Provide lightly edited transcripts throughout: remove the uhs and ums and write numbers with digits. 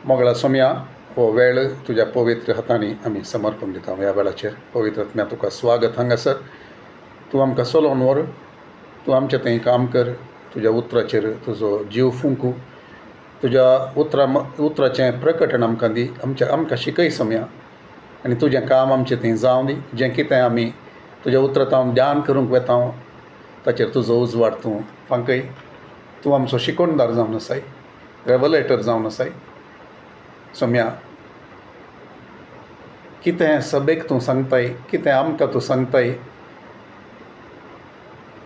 मोगळा सोम्या हो वेळ तुझ्या पवित्र हातांनी आमी समर्पण दिता ह्या वेळाचेर. पवित्र आत्म्या तुका स्वागत हांगासर. तूं आमकां चलोवन व्हर, तूं आमचें थंय काम कर. तुज्या उतराचेर तुजो जीव फुंकू, तुज्या उतराचें प्रकटण आमकां दी. आमकां शिकय सोम्या, आनी तुजें काम आमचें थंय जावं दी. जें कितें आमी तुज्या उतरांत हांव ध्यान करूंक वेता ताचेर तुजो उजवाड तूं फांकय. तूं आमचो शिकोणदार जावन आसाय, रेवलेटर जावन आसाय. सोम्या, कितें सभेक तूं सांगताय, कितें आमकां तूं सांगताय,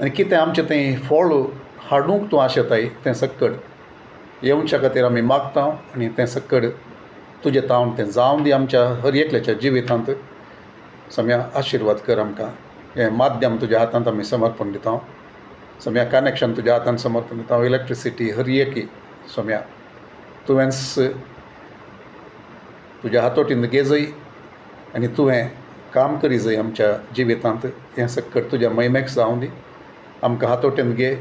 आनी कितें आमचें तें फळ हाडूंक तूं आशेताय तें सक्कड येवच्या खातीर आमी मागता. आनी तें सक्कड तुजें तावन तें जावं दी आमच्या हर एकल्याच्या जिवितांत. सोम्या, आशिर्वाद कर आमकां. हें माध्यम तुज्या हातांत आमी समर्पण दिता. सोम्या, कनेक्शन तुज्या हातांत समर्पण दिता. इलेक्ट्रिसिटी हर एकी सोम्या तुवेंच तुज्या हातोटीन घे जय, आनी तुवें काम करी जय आमच्या जिवितांत. हें सक्कड तुज्या महिमेक जावं दी. आमकां हातोटीन घे.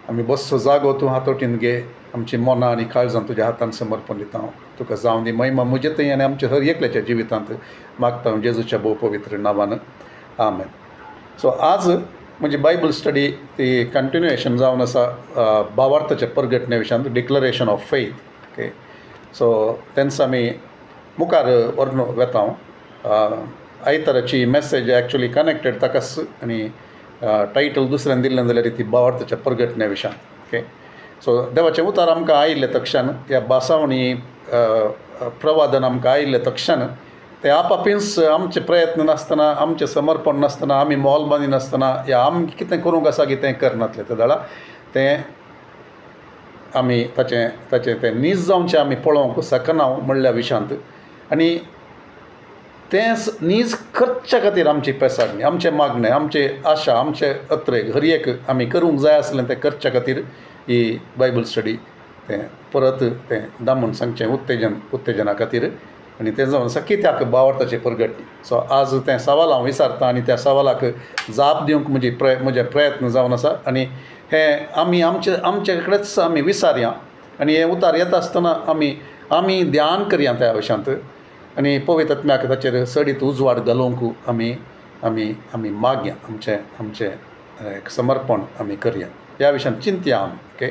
आमी बसचो जागो तूं हातोटीन घे. आमची मनां आनी काळजां तुज्या हातांत समर्पण दिता. तुका जावं दी महिमा म्हजे थंय आनी आमच्या हर एकल्याच्या जिवितांत मागता जेजूच्या भोव पवित्र नांवान. आमेन. सो आज म्हजी बायबल स्टडी ती कंटिन्युएशन जावन आसा भावार्थाच्या परगटणे विशयान, declaration of faith. Okay, so तेन्स आमी मुखार व्हरून वेता. आयताराची मॅसेज एक्चुली कनेक्टेड ताकाच, आनी टायटल दुसऱ्यान दिल्लें जाल्यार ती भावार्थाच्या परगटणे विशयान. ओके, सो देवाचें उतार आमकां आयिल्ले तक्षण, ह्या बासावणी प्रवादन आमकां आयिल्ले तक्षण ते आपापीच आमचे प्रयत्न नासतना, आमचें समर्पण नासतना, आमी मोलबानी नासतना, या आमी कितें करूंक आसा कितें करनातलें ते दाळा तें आमी ताचें तें नीज जावचें आमी पळोवंक शकना म्हणल्या विशयांत. आनी तें नीज करच्या खातीर आमची पेसाडणी, आमचें मागणें, आमचे आशा, आमचे अत्रेक हर एक आमी करूंक जाय आसलें तें करच्या खातीर ही बायबल स्टडी तें परत तें दामून सांगचें उत्तेजना खातीर. आनी तें जावन आसा कित्याक भावार्थाची परगटणी. सो आज तें सवाल हांव विचारतां आनी त्या सवालाक जाप दिवंक म्हजे प्रयत्न जावन आसा. आनी हें आमी आमचे कडेच आमी विचारया, आनी हें उतार येता आसतना आमी ध्यान करया त्या विशयांत. आनी पवित्र आत्म्याक ताचेर सडीत उजवाड घालूंक आमी मागया. आमचें एक समर्पण आमी करया, ह्या विशयान चिंतया आमी. ओके,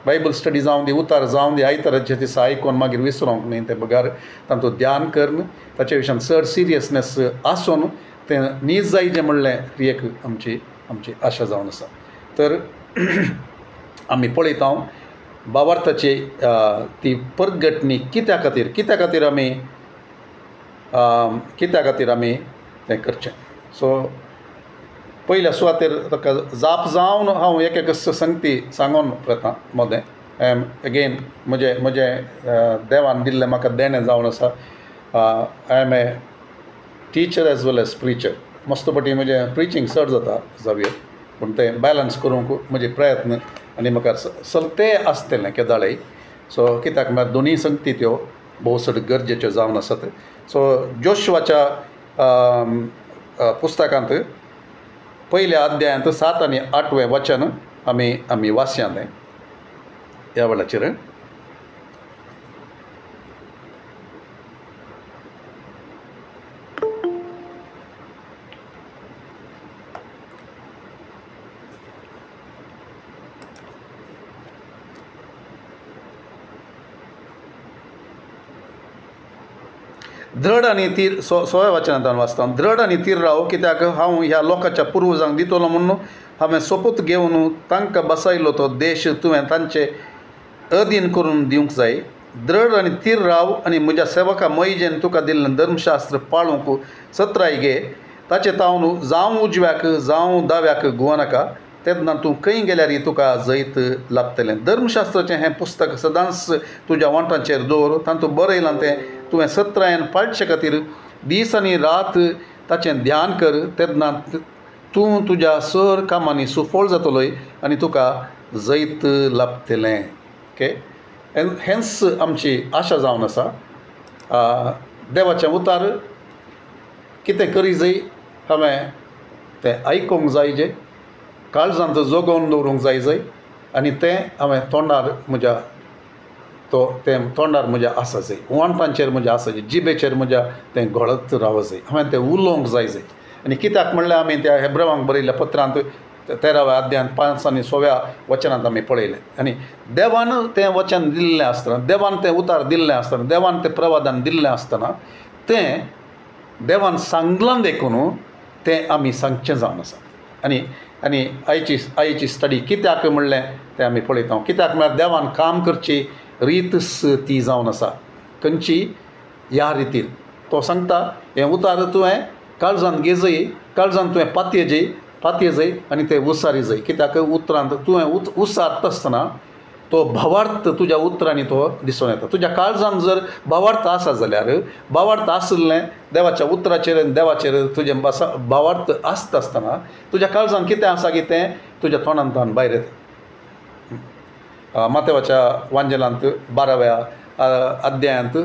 बायबल स्टडी जावं दी, उतार जावं दी, आयताराचे दिसा आयकोन मागीर विसरोंक न्ही. तें बगार तातूंत ध्यान करन ताचे विशयान चड सिरियसनेस आसून तें नीज जायचें म्हणलें ही एक आमची आशा जावन आसा. तर आमी पळयता भावार्थाची ती परगटणी कित्या खातीर आमी तें करचें. सो पयल्या सुवातेर ताका जाप जावन हांव एक संगती सांगून वता मोदें. अगेन म्हजे देवान दिल्लें म्हाका देणें जावन आसा. I am a teacher as well as preacher. मस्तपटी म्हजें प्रिचींग चड जाता जावया, पूण तें बॅलन्स करूंक म्हजे प्रयत्न आनी म्हाका चलतें आसतलें केदाळेय. सो कित्याक म्हळ्यार दोनीय संगती त्यो भोव चड गरजेच्यो जावन आसात. सो जोशुआच्या पुस्तकांत पयल्या अध्यायांत 7 आनी 8वें वचन आमी वाचयांत ह्या वेळाचेर. दृढ आनी तीर 6व्या वचनांतल्यान वाचता. दृढ आनी तीर राव, कित्याक हांव ह्या लोकांच्या पुर्वजांक दितलो म्हणून हांवें सोपूत घेवन तांकां बसयलो तो देश तुवें तांचे अधीन करून दिवंक जाय. दृढ आनी तीर राव आनी म्हज्या सेवका मोइजेन तुका दिल्लें धर्मशास्त्र पाळूंक सत्राय घे. ताचे तावन जावं उजव्याक जावं दाव्याक घुवनाका. तेन्ना तूं खंय गेल्यारय तुका जैत लाभतलें. धर्मशास्त्राचें हें पुस्तक सदांच तुज्या वंटाचेर दवर. तातूंत बरयलां तें तुवें सत्रायन पाळचे खातीर दीस आनी रात ताचें ध्यान कर. तेन्ना तूं तुज्या सर कामांनी सुफळ जातलोय आनी तुका जैत लाभतलें. ओके, हेंच आमची आशा जावन आसा. देवाचें उतार कितें करी जंय हांवें तें आयकूंक जायजें, काळजांत जोगोवन दवरूंक जाय जंय, आनी तें हांवें तोंडार म्हज्या तो तें तोंडार म्हज्या आसा जाय, ओंठांचेर म्हज्या आसा जाय, जिबेचेर म्हज्या तें घोळत राव जाय, हांवें तें उलोवंक जाय. आनी कित्याक म्हणल्यार आमी त्या हेब्रेवांक बरयल्ल्या पत्रांत 13व्या अध्यायांत 5 आनी 6व्या वचनांत आमी पळयलें. आनी देवान तें वचन दिल्लें आसतना, देवान तें उतार दिल्लें आसतना, देवान तें प्रवादान दिल्लें आसतना तें देवान सांगलां देखून तें आमी सांगचें जावन आसा. आनी आयची स्टडी कित्याक म्हणलें तें आमी पळयता. कित्याक म्हळ्यार देवान काम करची रीतच ती जावन आसा. खंयची? ह्या रितीन तो सांगता हें उतार तुवें काळजांत घे जाय, काळजांत तुवें पातये जाय आनी तें उसारी जाय. कित्याक उतरांत तुवें उसारता आसतना तो भावार्थ तुज्या उतरांनी तो दिसून येता. तुज्या काळजांत जर भावार्थ आसा जाल्यार भावार्थ आसलें देवाच्या उतराचेर आनी देवाचेर तुजें भावार्थ आसता आसतना तुज्या काळजांत कितें आसा की तें तुज्या तोंडांतल्यान भायर येता. मातेवाच्या वांजेलांत 12व्या अध्यायांत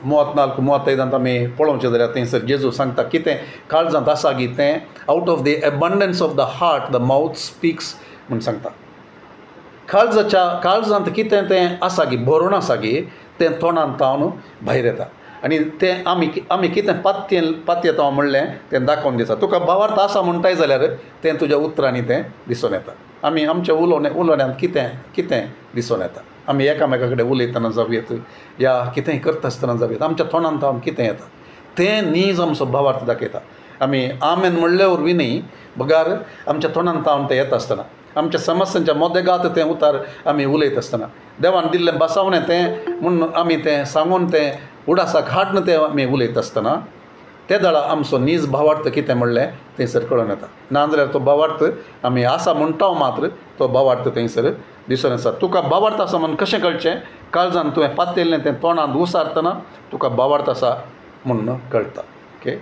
34-35 आमी पळोवचें जाल्यार थंयसर जेजू सांगता कितें काळजांत आसा की तें out of the abundance of the heart the mouth speaks म्हूण सांगता. काळजांत कितें तें आसा की भरून आसा की तें तोंडांतावन भायर येता. आनी तें आमी कितें पातयेता म्हणलें तें दाखोवन दिता. तुका भावार्थ आसा म्हणटाय जाल्यार तें तुज्या उतरांनी तें दिसून येता. आमी आमच्या उलोवण्यांत कितें दिसून येता. आमी एकामेका कडेन उलयतना जावयेत या कितेंय करता आसतना जावयेत आमच्या तोंडांतावन कितें येता तें नीज आमचो भावार्थ दाखयता. आमी आमेन म्हणले वरवीं न्ही बगार आमच्या तोंडांतावन तें येता आसतना आमच्या समस्यांच्या मोदेगात तें उतार आमी उलयत आसतना देवान दिल्लें बसावणें तें म्हणून आमी तें सांगून तें उडासाक हाडून तें आमी उलयत आसतना त्या दाळा आमचो नीज भावार्थ कितें म्हणलें थंयसर कळून येता. नाजाल्यार तो भावार्थ आमी आसा म्हणटा मात्र तो भावार्थ थंयसर दिसून येता. तुका भावार्थ आसा म्हूण कशें कळचें? काळजांत तुवें पातयल्लें तें तोंडांत उसारतना तुका भावार्थ आसा म्हणून कळटा. ओके.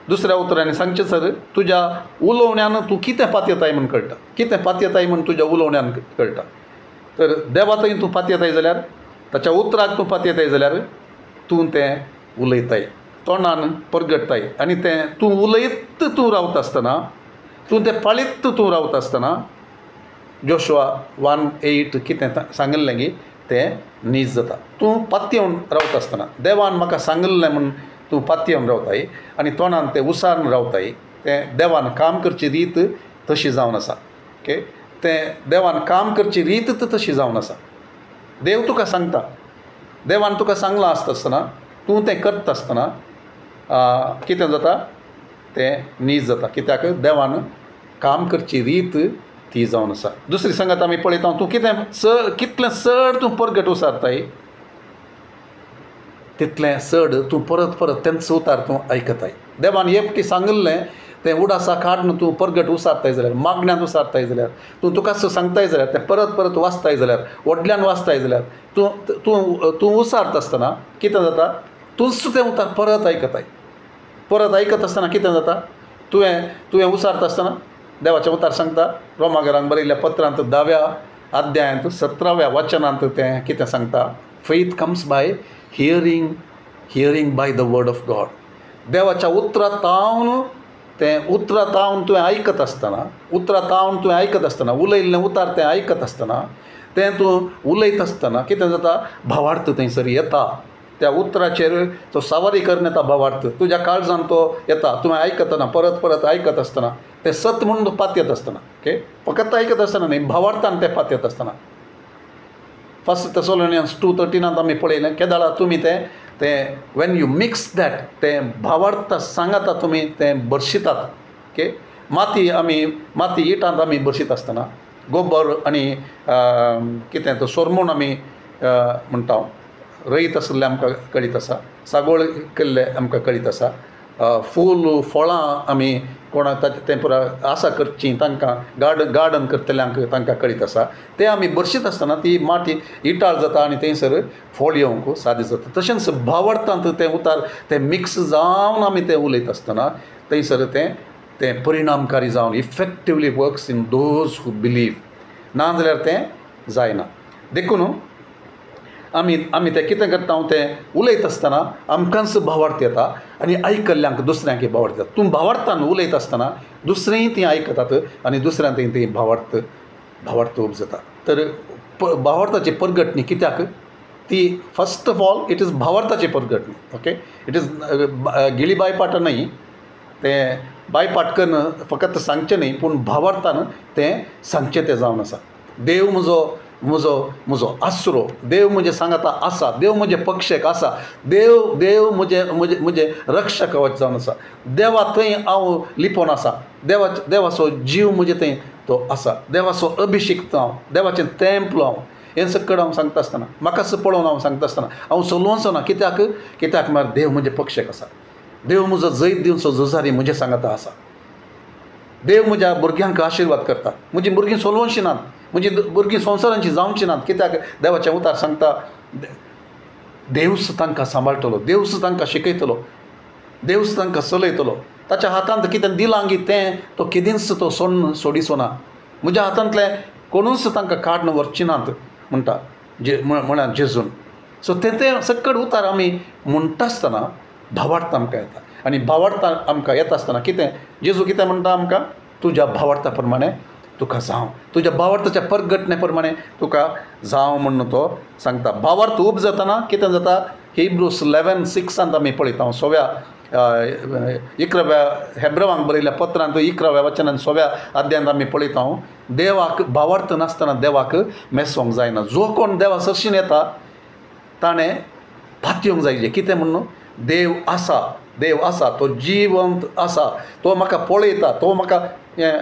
दुसऱ्या उतरांनी सांगचें सर तुज्या उलोवण्यान तूं कितें पातयताय म्हूण कळटा. कितें पातयताय म्हूण तुज्या उलोवण्यान कळटा. तर देवा थंय तूं पातयताय जाल्यार ताच्या उतराक तूं पातयताय जाल्यार तूं तें उलयताय तोंडान परगटताय. आनी तें तूं उलयत तूं रावता आसतना तूं तें पाळीत तूं रावता आसतना जोशुआ 1:8 कितें सांगिल्लें की तें नीज जाता. तूं पातयेवन रावता आसतना देवान म्हाका सांगिल्लें म्हूण तूं पातयेवन रावताय आनी तोंडान तें उसारून रावताय. तें देवान काम करची रीत तशी जावन आसा. ओके. तें देवान काम करची रीत तशी जावन आसा. देव तुका सांगता. देवान तुका सांगलां आसतना तूं तें करता आसतना कितें जाता तें नीज जाता. कित्याक देवान काम करची रीत ती जावन आसा. दुसरी सांगत आमी पळयता तूं कितलें चड तूं परगट उसारताय तितलें चड तूं परत तेंच उतार तूं आयकताय. देवान एकटी सांगिल्लें तें उडासाक हाडून तूं परगट उसारताय जाल्यार मागण्यांत उसारताय जाल्यार तूं तुका सांगताय जाल्यार तें परत वाचताय जाल्यार व्हडल्यान वाचताय जाल्यार तूं उसारता आसतना कितें जाता तूंच तें उतार परत आयकत आसतना कितें जाता तुवें उसारता आसतना देवाचें उतार सांगता. रोमाकारांक बरयल्ल्या पत्रांत 10व्या अध्यायांत 17व्या वचनांत तें कितें सांगता. Faith comes by hearing by the word of God. देवाच्या उतरांतावन तुवें आयकत आसतना उलयल्लें उतार तें आयकत आसतना तें तूं उलयत आसतना कितें जाता भावार्थ थंयसर येता. त्या उतराचेर तो सावारी करून येता भावार्थ तुज्या काळजांत तो येता. तुवें आयकतना परत आयकत आसतना तें सत म्हणून तूं पातयत आसतना. ओके. फकत आयकत आसतना न्ही भावार्थान तें पातयत आसतना. 1 Thessalonians 2:13 आमी पळयलें केदाळा तुमी तें वेन यू मिक्स दॅट तें भावार्थ सांगता तुमी तें बरशितात. ओके. माती इटांत आमी बरशीत आसतना गोबर आनी कितें तो सोरमूण आमी म्हणटा रयत आसलें आमकां कळीत आसा. सागोळ केल्लें आमकां कळीत आसा. फूल फळां आमी कोणाक तें पुरा आसा करचीं तांकां गार्डन करतल्यांक तांकां कळीत आसा. तें आमी बरशीत आसतना ती माती इटाळ जाता आनी थंयसर फळ येवंक सादी जाता. तशेंच भावार्थांत तें उतार तें मिक्स जावन आमी तें उलयत आसतना थंयसर तें परिणामकारी जावन effectively works in those who believe. नाजाल्यार तें जायना. देखून आमी तें कितें करता तें उलयत आसतना आमकांच भावार्थ येता आनी आयकल्ल्यांक दुसऱ्यांक भावार्थ येता. तूं भावार्थान उलयत आसतना दुसरेंय तीं आयकतात आनी दुसऱ्यांक ती भावार्थ उपजता. तर भावार्थाची परगटणी कित्याक ती first of all it is भावार्थाची परगटणी. ओके, इट इज गिळी बायपाट न्हय, तें बायपाट करून फकत सांगचें न्हय पूण भावार्थान तें सांगचें तें जावन आसा. देव म्हजो आसरो, देव म्हजे सांगाता आसा, देव म्हजे पक्षेक आसा, देव म्हजे रक्षक कवच जावन आसा, देवा थंय हांव लिपोवन आसा, देवाचो जीव म्हजे थंय तो आसा, देवाचो अभिषेक हांव, देवाचें तेंपल हांव, हें सकट हांव सांगता आसतना म्हाका पळोवन हांव सांगता आसतना हांव सलोवचो ना. कित्याक म्हळ्यार देव म्हजे पक्षेक आसा, देव म्हजो जैत दिवचो झुजारी म्हजे सांगाता आसा, देव म्हज्या भुरग्यांक आशिर्वाद करता. म्हजीं भुरगीं सोलवची नात, म्हजीं भुरगीं संवसारांची जावची नात. कित्याक देवाचें उतार सांगता देवच तांकां सांबाळटलो, देवच तांकां शिकयतलो, देवच तांकां चलयतलो. ताच्या हातांत कितें दिलां गी तें तो केदींच तो सोडिचो ना. म्हज्या हातांतलें कोणूच तांकां काडून व्हरची नात म्हणटा म्हळ्यार जेजून. सो तें सकट उतार आमी म्हणटा आसतना भावार्थ आमकां येता. आनी भावार्थ आमकां येता आसतना कितें जेजू कितें म्हणटा आमकां, तुज्या भावार्था प्रमाणे तुका जावं, तुज्या भावार्थाच्या परगटणे प्रमाणे तुका जावं म्हणून तो सांगता. भावार्थ उब जातना कितें जाता, हिब्रूस 11:6 आमी पळयता. 11व्या हेब्रेवांक बरयल्ल्या पत्रांत 11व्या वचनांत 6व्या अध्यायांत आमी पळयता, देवाक भावार्थ नासतना देवाक मेसोंक जायना. जो कोण देवा सरशीन येता ताणें फातयोंक जायचें. कितें म्हणून, देव आसा, तो जिवंत आसा, तो म्हाका पळयता, तो म्हाका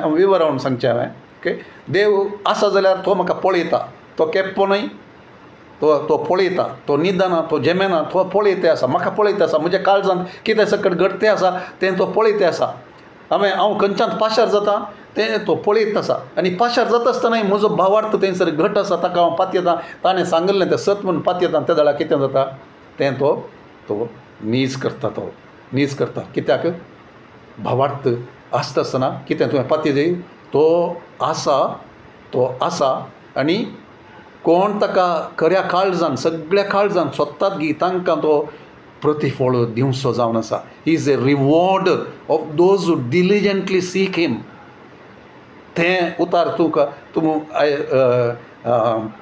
विवरावन सांगचें हांवें. ओके, देव आसा जाल्यार तो म्हाका पळयता, तो केप्पो न्हय, तो पळयता, तो न्हिदना, तो जेमेना, तो पळयते आसा, म्हाका पळयते आसा, म्हज्या काळजांत कितें सकट घडतें आसा तें तो पळयते आसा. हांव खंयच्यान पाशार जाता तें तो पळयत आसा. आनी पाशार जाता आसतना म्हजो भावार्थ थंयसर घट आसा, ताका हांव पातयेतां. ताणें सांगलें तें सत म्हणून पातयेतां. त्या वेळार कितें जाता तें तो नीज करता. कित्याक भावार्थ आसता आसतना कितें तुवें पातय जाय, तो आसा आनी कोण ताका खऱ्या काळजान, सगळ्या काळजान सोदतात गी तांकां तो प्रतिफळ दिवचो जावन आसा. He is a rewarder of those who diligently seek him. तें उतार तूं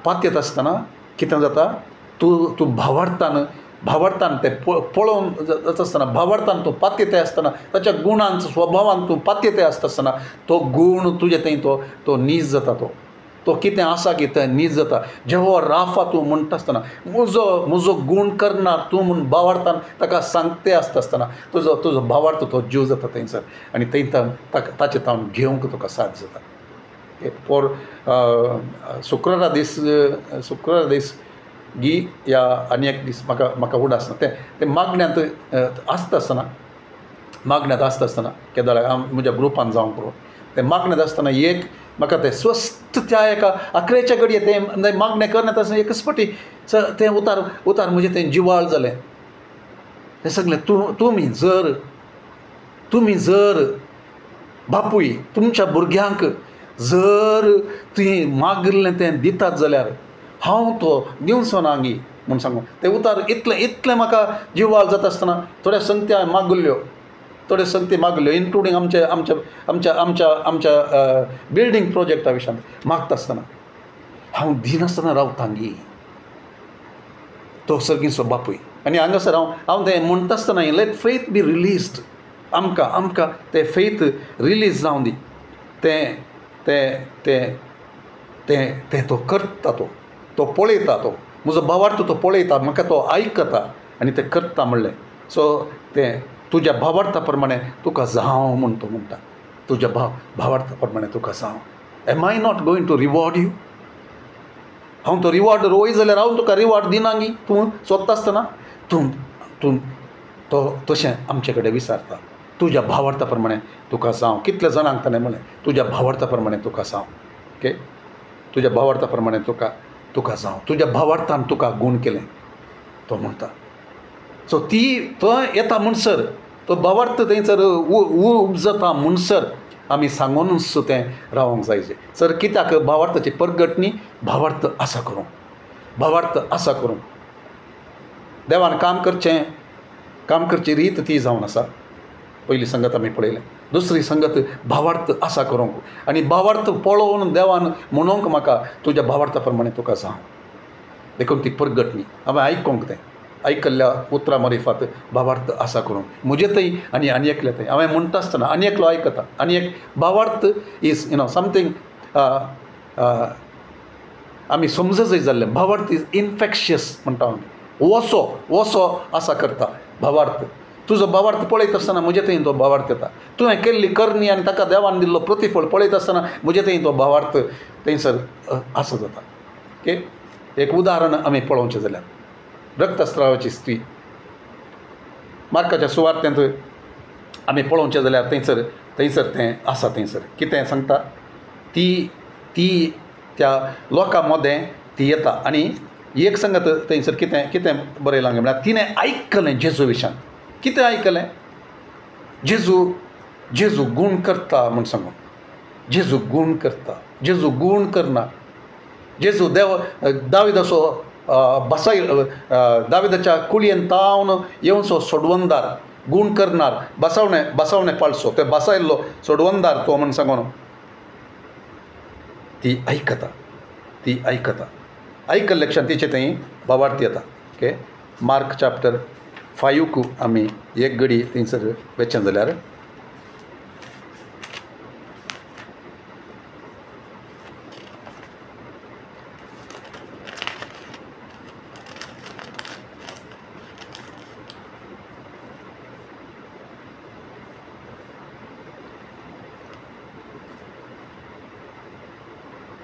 पातयेत आसतना कितें जाता, तूं भावार्थान तें पळोवन जाता आसतना, भावार्थान तूं पातयते आसतना, ताच्या गुणांत स्वभावान तूं पातयते आसतना तो गूण तुजे थंय तो नीज जाता. तो कितें आसा की तें नीज जाता. जेव्हा राफा तूं म्हणटा आसतना म्हजो गूण करणार तूं म्हूण भावार्थान ताका सांगते आसतना तुजो भावार्थ तो जीव जाता थंयसर. आनी थंय ताचें तावन घेवंक तुका साथ जाता. पोर शुक्रारा दीस गी या आनी एक दीस म्हाका उडासना तें मागण्यांत आसता आसतना केदार हांव म्हज्या ग्रुपान जावं करून तें मागण्यांत आसतना एक म्हाका तें स्वस्थ त्या एका 11च्या घडये तें मागणें करनात आसतना एकच फावटी तें उतार म्हजें तें जिवाळ जालें. तें सगलें तुमी जर बापूय तुमच्या भुरग्यांक जर तुवें मागलें तें दितात जाल्यार हांव तो दिवचो ना गी म्हूण सांगून तें उतार इतलें म्हाका जिवाळ जाता आसतना थोड्या संगती मागल्यो इन्क्लुडींग आमच्या बिल्डींग प्रोजेक्टा विशयान मागता आसतना हांव दिनासतना रावतां गी तो सर्गीचो बापूय. आनी हांगासर हांव तें म्हणटा आसतना लेट फेथ बी रिलीज्ड. आमकां तें फेथ रिलीज जावं दी. तें तो करता, तो पळयता, तो म्हजो भावार्थ तो पळयता, म्हाका तो आयकता आनी तें करता म्हणलें. सो तें तुज्या भावार्था प्रमाणे तुका जावं म्हूण तो म्हणटा. तुज्या भावार्था प्रमाणे तुका जावं. Am I not going to reward you. हांव तो रिवॉर्ड रोय जाल्यार हांव तुका रिवॉर्ड दिना गी. तूं सोदता आसतना तूं तशें आमचे कडेन विचारता. तुज्या भावार्था प्रमाणे तुका जावं. कितल्या जाणांक ताणें म्हणलें तुज्या भावार्था प्रमाणे तुका जावं. ओके, तुज्या भावार्था प्रमाणे तुका जावं. तुज्या भावार्थान तुका गूण केलें तो म्हणटा. सो तो येता म्हणसर तो भावार्थ थंयसर उपजता म्हणसर आमी सांगूनच तें रावंक जायचें. सर कित्याक भावार्थाची परगटणी भावार्थ आसा करूं देवान काम करची रीत ती जावन आसा. पयली संगत आमी पळयलें. दुसरी संगत भावार्थ आसा करूंक आनी भावार्थ पळोवन देवान म्हणूंक म्हाका तुज्या भावार्था प्रमाणे तुका जावं देखून ती परगट न्ही. हांवें आयकूंक तें आयकल्ल्या उतरां मरिफात भावार्थ आसा करूंक म्हजे थंय आनी एकले थंय हांवें म्हणटा आसतना आनी एकलो आयकता आनी एक भावार्थ इज समथींग आमी समज जाय जाल्लें. भावार्थ इज इन्फेक्शियस म्हणटा आमी. वसो आसा करता भावार्थ. तुजो भावार्थ पळयत आसतना म्हजे थंय तो भावार्थ येता. तुवें केल्ली करणी आनी ताका देवान दिल्लो प्रतिफळ पळयत आसतना म्हजे थंय तो भावार्थ थंयसर आसा जाता. ओके. एक उदाहरण आमी पळोवचें जाल्यार रक्तस्रावाची स्त्री मार्काच्या सुवार्थेंत आमी पळोवचें जाल्यार थंयसर तें आसा. थंयसर कितें सांगता ती त्या लोकां मदें ती येता आनी एक संगत थंयसर कितें बरयलां म्हळ्यार तिणें आयकलें जेजू विशयान. कितें आयकलें? जेजू गूण करता म्हूण सांगून. जेजू गूण करता. जेजू गूण करना. जेजू देव दाविदाचो दाविदाच्या कुळयेन तावन येवचो सोडवंदार गूण करणार बसावणे पाळसो ते बसायल्लो सोडवंदार तो म्हूण सांगून ती आयकता आयकल्ल्याक्षान तिचे थंय भावार्थ येता. ओके. मार्क चॅप्टर 5 आमी एक घडी थंयसर वेचन जाल्यार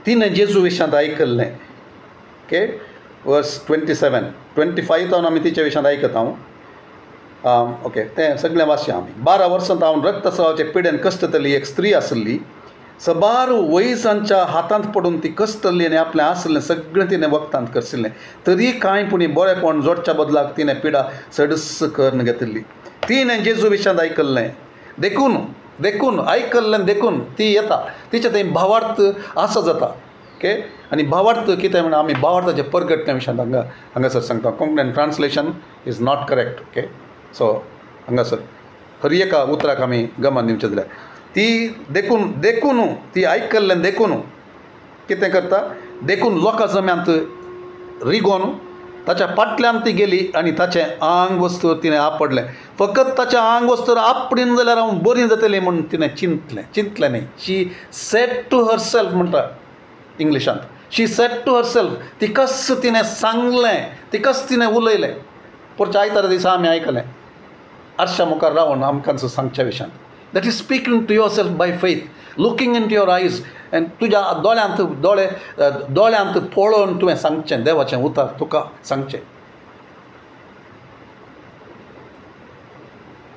तिणें जेजू विशयांत आयकल्लें. ओके. वर्स 27 25 तावन आमी तिच्या विशयांत आयकता हांव. ओके. तें सगळें वाचया आमी. 12 वर्सां हांव रक्तस्रावाचे पिडेन कश्टतली एक स्त्री आसली. सबार वयसांच्या हातांत पडून ती कश्टल्ली आनी आपलें आसलें सगळें तिणें वखदांत करशिल्लें. तरी कांय पुणी बरेंपण जोडच्या बदलाक तिणें पिडा सडस करून घेतिल्ली. तिणें जेजू विशयांत आयकल्लें देखून आयकल्लें देखून ती येता. तिचे थंय भावार्थ आसा जाता. ओके. आनी भावार्थ कितें म्हणून आमी भावार्थाचे परगटण्या विशयांत हांगासर सांगता. कोंकणीन translation is not correct. Okay. So हांगासर हर एका उतराक आमी गमान दिवचें जाल्यार ती देखून ती आयकल्लें देखून कितें करता? देखून लोकां जम्यांत रिगोन ताच्या फाटल्यान ती गेली आनी ताचें आंग वस्तूर तिणें आपडलें. फकत ताचें आंग वस्तूर आपडीन जाल्यार हांव बरी जातलें म्हूण तिणें चिंतलें न्ही. शी सेड टू हरसेल्फ म्हणटा इंग्लिशांत. शी सेड टू हरसेल्फ. तिकाच तिणें सांगलें. तिकाच तिणें उलयलें. परच्या आयतारा दिसा आमी आयकलें आरशा मुखार रावन आमकां सांगच्या विशयांत. That is speaking to yourself by faith. Looking into your eyes आनी तुज्या दोळ्यांत पळोवन तुवें सांगचें देवाचें उतर तुका सांगचें.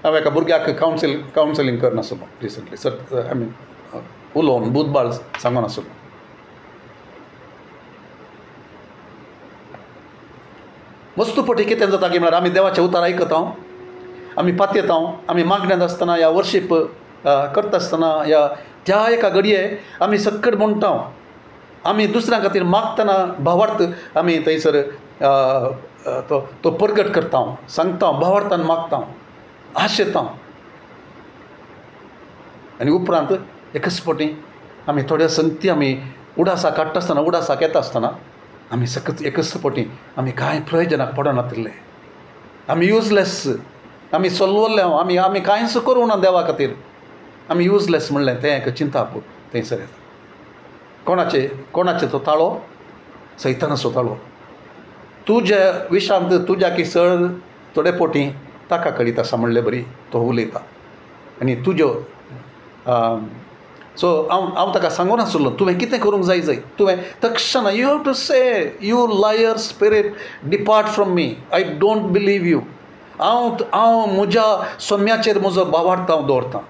हांवें एका भुरग्याक कावन्सिलींग करनासलो रिसंटली. सर आय मीन उलोवन बुधबाळ सांगून आसलो. वस्तुपटी कितें जाता की म्हळ्यार आमी देवाचें उतर आयकता. आमी पातयेता. आमी मागण्यांत आसतना या वर्शीप करता आसतना या त्या एका घडये आमी सक्कड म्हणटा. आमी दुसऱ्यां खातीर मागतना भावार्थ आमी थंयसर तो परगट करता. सांगता. भावार्थान मागता. आशेता. आनी उपरांत एकच फावटी आमी थोड्या संगती आमी उडासाक काडटा आसतना उडासाक येता आसतना आमी सकत एकच फावटी आमी कांय प्रयोजनाक पडनातले. आमी युजलेस. आमी चलवल्ले. आमी कांयच करूं ना देवा खातीर. आमी युजलेस म्हणलें तें एक चिंतापूर थंयसर येता. कोणाचे तो ताळो? सैतानाचो ताळो. तुज्या विशांत तुज्या किसळ थोडे फावटी ताका कळीत आसा म्हणलें बरी तो उलयता. आनी तुज्यो सो हांव ताका सांगून आसलो तुवें कितें करूंक जाय तुवें तक्षण you have to say you liar spirit depart from me. I don't believe you. हांव म्हज्या सोम्याचेर म्हजो भावार्थ हांव दवरतां.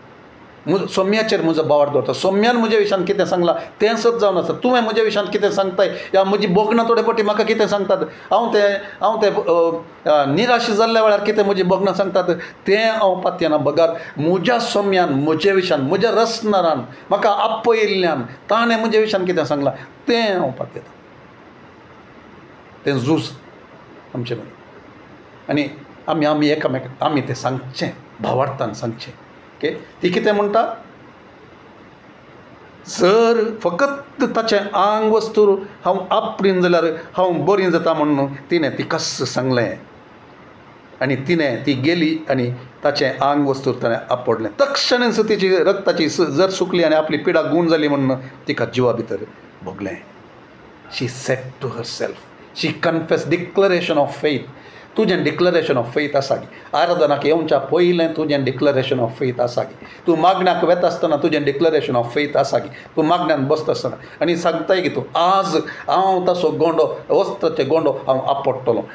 सोम्याचेर म्हजो भावार्थ दवरता. सोम्यान म्हज्या विशयान कितें सांगलां तें सत जावन आसा. तुवें म्हज्या विशयान कितें सांगताय या म्हजी बोगनां थोडे फावटी म्हाका कितें सांगतात हांव तें निराश जाल्ल्या वेळार कितें म्हजी बोगनां सांगतात तें हांव पातयना. बगार म्हज्या सोम्यान म्हज्या विशयान म्हज्या रसनारान म्हाका आपयिल्ल्यान ताणें म्हज्या विशयान कितें सांगलां तें हांव पातयतां. तें झूज आमचे मदीं. आनी आमी एकामेक आमी तें सांगचें भावार्थान सांगचें. ओके. ती कितें म्हणटा, जर फकत ताचें आंग वस्तूर हांव आपरीन जाल्यार हांव बरी जाता म्हणून तिणें तिका सांगलें. आनी तिणें ती गेली आनी ताचें आंग वस्तूर ताणें आपडलें. तक्षणच तिची रक्ताची जर सुकली आनी आपली पिडा गूण जाली म्हणून तिका जिवा भितर भोगलें. She said to herself, she confess, declaration of faith. तुजें डिक्लरेशन ऑफ फेथ आसा गी. आराधनाक येवच्या पयलें तुजें डिक्लरेशन ऑफ फेथ आसा गी. तूं मागण्याक वता आसतना तुजें डिक्लरेशन ऑफ फेथ आसा गी. तूं मागण्यान बसता आसतना आनी सांगताय गी तूं, आज हांव ताचो गोंडो, वस्त्राचे गोंडो हांव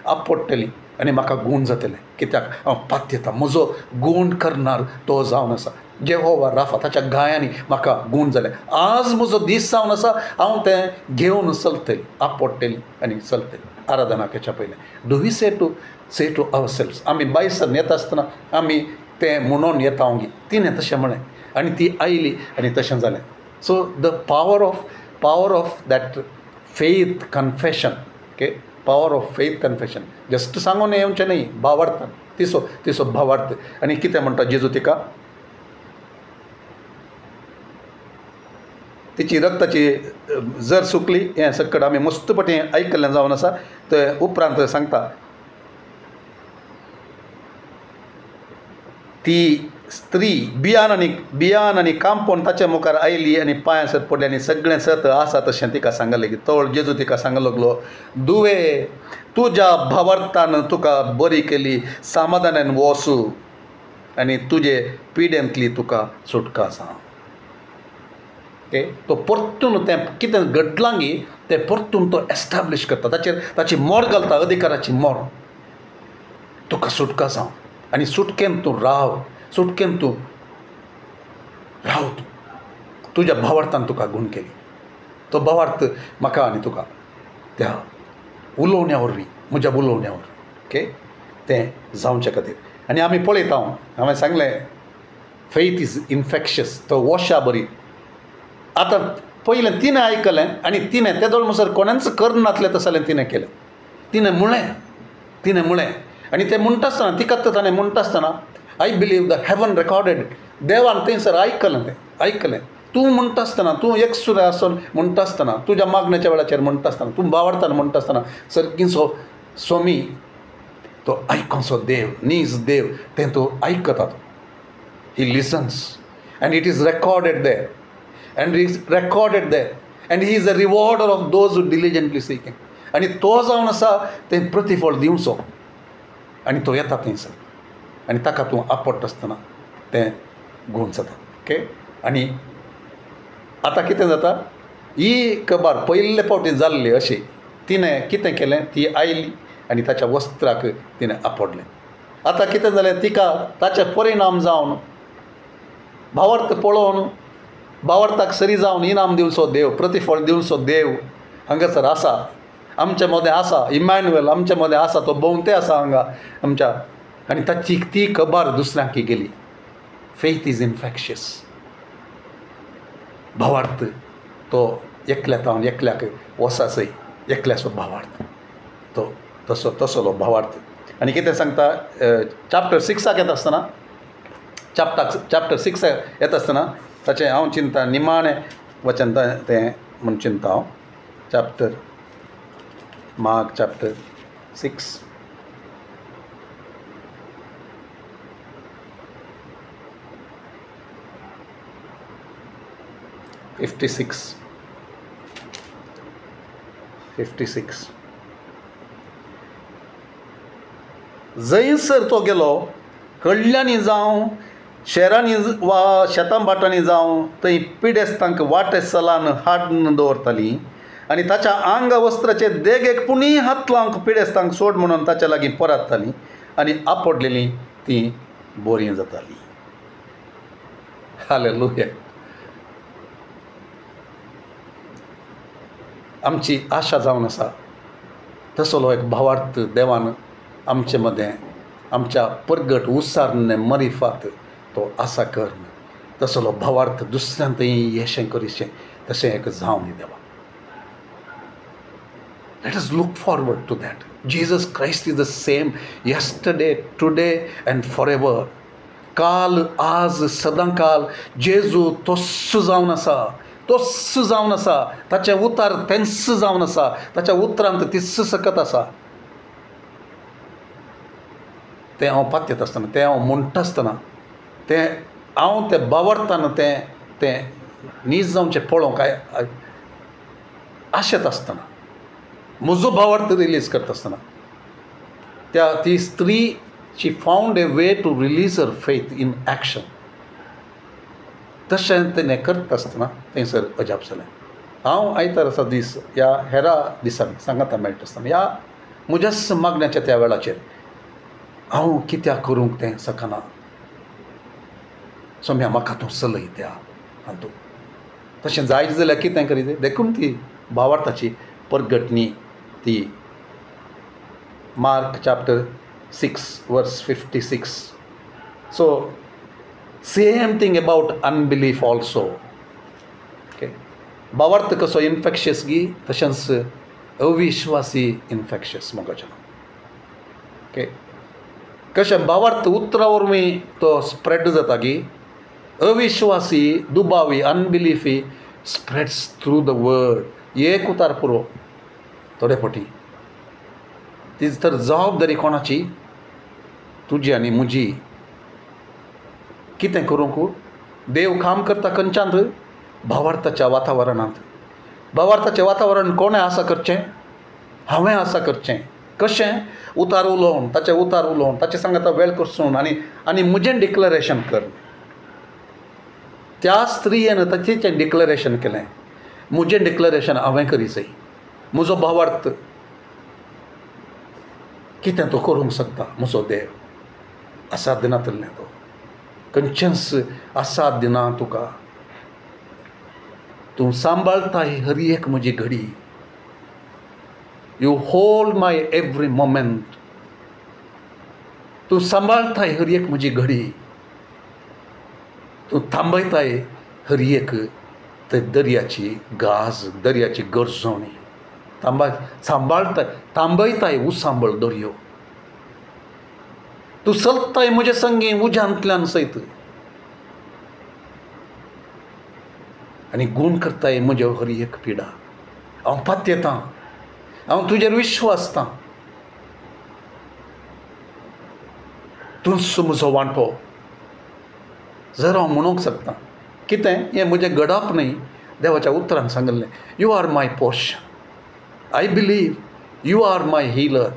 आपडटली आनी म्हाका गूण जातलें. कित्याक हांव पात्यता, म्हजो गूण करणार तो जावन आसा. जेहोवा राफा, ताच्या गायांनी म्हाका गूण जालें. आज म्हजो दीस जावन आसा, हांव तें घेवन चलतलें, आपडटली आनी चलतलें. आराधनाक हेच्या पयलें do we say to ourselves. आमी बायसान येता आसतना आमी तें म्हणून येता गी. तिणें तशें म्हळें आनी ती आयली आनी तशें जालें. So the power of that faith confession. Okay, power of faith confession. Just सांगून येवचें न्ही, भावार्थान तिचो भावार्थ. आनी कितें म्हणटा जेजू तिका, तिची रक्ताची जर सुकली हें सकट आमी मस्तपणी आयकल्लें जावन आसा. ते उपरांत सांगता, ती स्त्री बियान आनी कांपोवन ताच्या मुखार आयली आनी पांयासर पडली आनी सगळें सत आसा तशें तिका सांगलें की तो जेजू तिका सांगूंक लागलो, दुवे तुज्या भावार्थान तुका बरी केली, समाधानान वचू आनी तुजे पिड्यांतली तुका सुटका जावं. ओके, तो परतून तें कितें घडलां गी तें परतून तो एस्टाब्लीश करता. ताची मोर घालता, अधिकाराची मोर. तुका सुटका जावं आनी सुटकेन तूं राव, सुटकेन तूं राव. तुज्या भावार्थान तुका गूण केली. तो भावार्थ म्हाका आनी तुका त्या उलोवण्या वरवीं, म्हज्या उलोवण्या वरवीं, ओके, तें जावचे खातीर. आनी आमी पळयता, हांवें सांगलें फेथ इज इन्फेक्शस. तो वॉशा बरी. आतां पयलें तिणें आयकलें आनी तिणें तेदोळ म्हणसर कोणेंच करनातलें तशें जालें. तिणें केलें, तिणें म्हळें आनी तें म्हणटा आसतना तिका ताणें म्हणटा आसतना I believe the haven recorded. देवान थंयसर आयकलें. तूं म्हणटा आसतना, तूं एक सुर आसून म्हणटा आसतना, तुज्या मागण्याच्या वेळाचेर म्हणटा आसतना, तूं भावार्थान म्हणटा आसतना सर्गीचो स्वामी तो आयकोचो देव, नीज देव, तें तूं आयकता. ही lessons end it is recorded there. And he is recorded there. And he is a rewarder of those who diligently seek him. आनी तो जावन आसा तें प्रतिफळ दिवचो. आनी तो येता थंयसर आनी ताका तूं आपडटा आसतना तें गूण जाता. ओके, आनी आतां कितें जाता, ही खबर पयले फावटी जाल्ली अशी. तिणें कितें केलें, ती आयली आनी ताच्या वस्त्राक तिणें आपडलें. आतां कितें जालें, तिका ताचे परिणाम जावन, भावार्थ पळोवन, भावार्थाक सरी जावन इनाम दिवचो देव, प्रतिफळ दिवचो देव हांगासर आसा, आमचे मदें आसा. इमॅन्युएल आमचे मदें आसा, तो भोंवते आसा हांगा आमच्या. आनी ताची ती खबर दुसऱ्यांक गेली. Faith is infectious. भावार्थ तो एकल्याक एकल्याक वसासय एकल्याचो भावार्थ तो तसलो भावार्थ. आनी कितें सांगता, चॅप्टर 6 येता आसतना, चॅप्टर 6 येता आसतना ताचें हांव चिंता, निमाणें वचन तें म्हूण चिंता हांव. Mark chapter 6 56. जंयसर तो गेलो, कडल्यांनी जावं शेरांनी वा शेतां भाटांनी जावं, थंय पिडेस्तांक वाटे चलान हाडून दवरतालीं आनी ताच्या आंग वस्त्राचे देगेक पुणी हात लावंक पिडेस्तांक सोड म्हणून ताच्या लागीं परततालीं आनी आपडलेलीं तीं बरीं जातालीं. हालेलुया. आमची आशा जावन आसा तसलो एक भावार्थ देवान आमचे मदें, आमच्या परगट उसारणे मरिफात तो आसा करन. तसलो भावार्थ दुसऱ्यांतय येशें करीशें तशें एक जावं न्ही देवा. Let us look forward to that. Jesus Christ is the same yesterday, today and forever. काल आज सदांकाल जेजू तोस्स जावन आसा, तोस्स जावन आसा. ताचे उतार तेंस जावन आसा, ताच्या उतरांत तिस्स सकत आसा. तें हांव पातयेत आसतना, तें हांव म्हणटा आसतना, तें हांव तें बावरताना तें नीज जावचें पळोवंक आशेत आसतना, म्हजो भावार्थ रिलीज करता आसतना, ती स्त्री she found a way to release her faith in action. तशें तेणें करता आसतना थंयसर अजाप जालें. हांव आयताराचो दीस ह्या हेरा दिसांनी सांगाता मेळटा आसतना ह्या म्हज्याच मागण्याच्या त्या वेळाचेर हांव कित्याक करूंक तें सकना. सोम्या म्हाका तूं चलय त्या हातूंत. तशें जायत जाल्यार कितें करीत देखून ती भावार्थाची परगटणी ती मार्क चॅप्टर 6 वर्स 56. So same thing about unbelief also. Okay, भावार्थ कसो इन्फेक्शियस गी तशेंच अविश्वासी इन्फेक्शियस मोगाचें. ओके, कशें भावार्थ उतरा वरवीं तो स्प्रेड जाता गी, अविश्वासी दुबावी अनबिलीफी स्प्रेड्स थ्रू द वर्ड. एक उतार पुरो थोडे फावटी ती तर जबाबदारी कोणाची? तुजी आनी म्हजी. कितें करूंक? देव काम करता खंयच्यान? भावार्थाच्या वातावरणांत. भावार्थाचें वातावरण कोणें आसा करचें? हांवें आसा करचें. कशें? उतार उलोवन, ताचे उतार उलोवन, ताचे सांगाता वेळ करसून आनी म्हजें डिक्लरेशन कर. त्या स्त्रीयेन ताचें डिक्लरेशन केलें. म्हजें डिक्लरेशन हांवें करीचय. म्हजो भावार्थ कितें तो करूंक शकता म्हजो देव. आसाद दिनातलें तो खंयचेंच आसाद दिना तुका. तूं सांबाळताय हर एक म्हजी घडी. You hold my every moment. तूं सांबाळताय हर एक म्हजी घडी. तूं थांबयताय हर एक ते दर्याची गाज, दर्याची गरजोवणी. सांबाळताय, थांबयताय उसांबळ दर्यो. तूं चलताय म्हजे संगी उज्यांतल्यान सयत आनी गूण करताय म्हज्यो हर एक पिडा. हांव पातयेतां, हांव तुजेर विश्वासतां. तूंच म्हजो वांटो. जर हांव म्हणूंक शकता कितें हें म्हजें घडप न्ही. देवाच्या उतरान सांगलें, you are my portion. I believe you are my healer.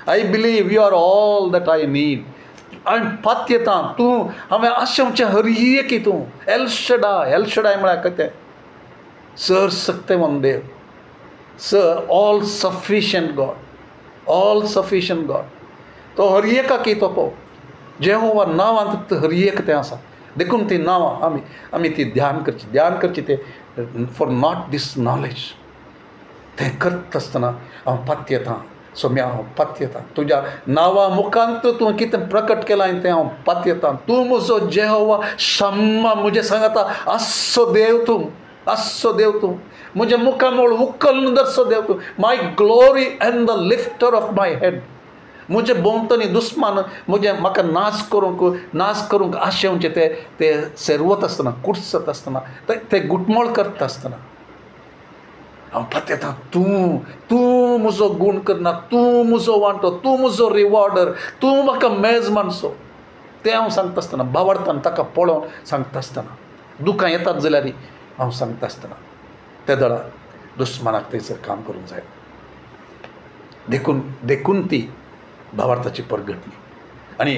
I believe you are all that I need. हांवें पातयेतां तूं, हांवें आशेवचें हर एक हितूं. एल शडाय म्हळ्यार कितें? सर सक्तिमान देव. सर all sufficient God. All sufficient God. तो हर एकाक तो पळोव. जेहोवा नांवांत हर एक तें आसा. देखून ती नांवां आमी ती ध्यान करची ते फॉर नॉट दीस नॉलेज. तें करता आसतना हांव पातयेतां. सोम्या हांव पातयेतां. तुज्या नांवा मुखांत तूं कितें प्रकट केलां तें हांव पातयेतां. तूं म्हजो जेहोवा शम्मा. म्हजें सांगाता आस्सो देव तूं, आस्सो देव तूं. म्हजें मुखामोळ उखलून दर्सो देव तूं. My glory and the lifter of my head. म्हजे भोंवतणी दुस्मान म्हाका नाश करूंक आशेवचें ते सेरवत आसतना, कुडसत आसतना, ते गुटमोळ करता आसतना हांव पातयतां. तूं म्हजो गूण करना. तूं म्हजो वांटो. तूं म्हजो रिवॉर्डर. तूं म्हाका मेजमान सो. तें हांव सांगता आसतना, भावार्थान ताका पळोवन सांगता आसतना, दुखां येतात जाल्यार हांव सांगता आसतना त्या दळा दुस्मानाक थंयसर काम करूंक जाय. देखून ती भावार्थाची परगटणी. आनी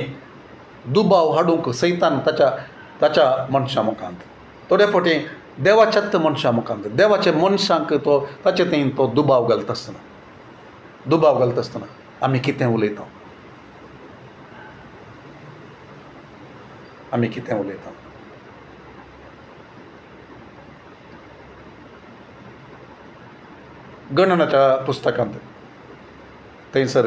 दुबाव हाडूंक सैतान ताच्या मनशां मुखांत, थोडे फावटी देवाच्याच मनशां मुखांत, देवाच्या मनशांक ताचे थंय तो दुबाव घालता आसतना आमी कितें उलयता. गणनाच्या पुस्तकांत थंयसर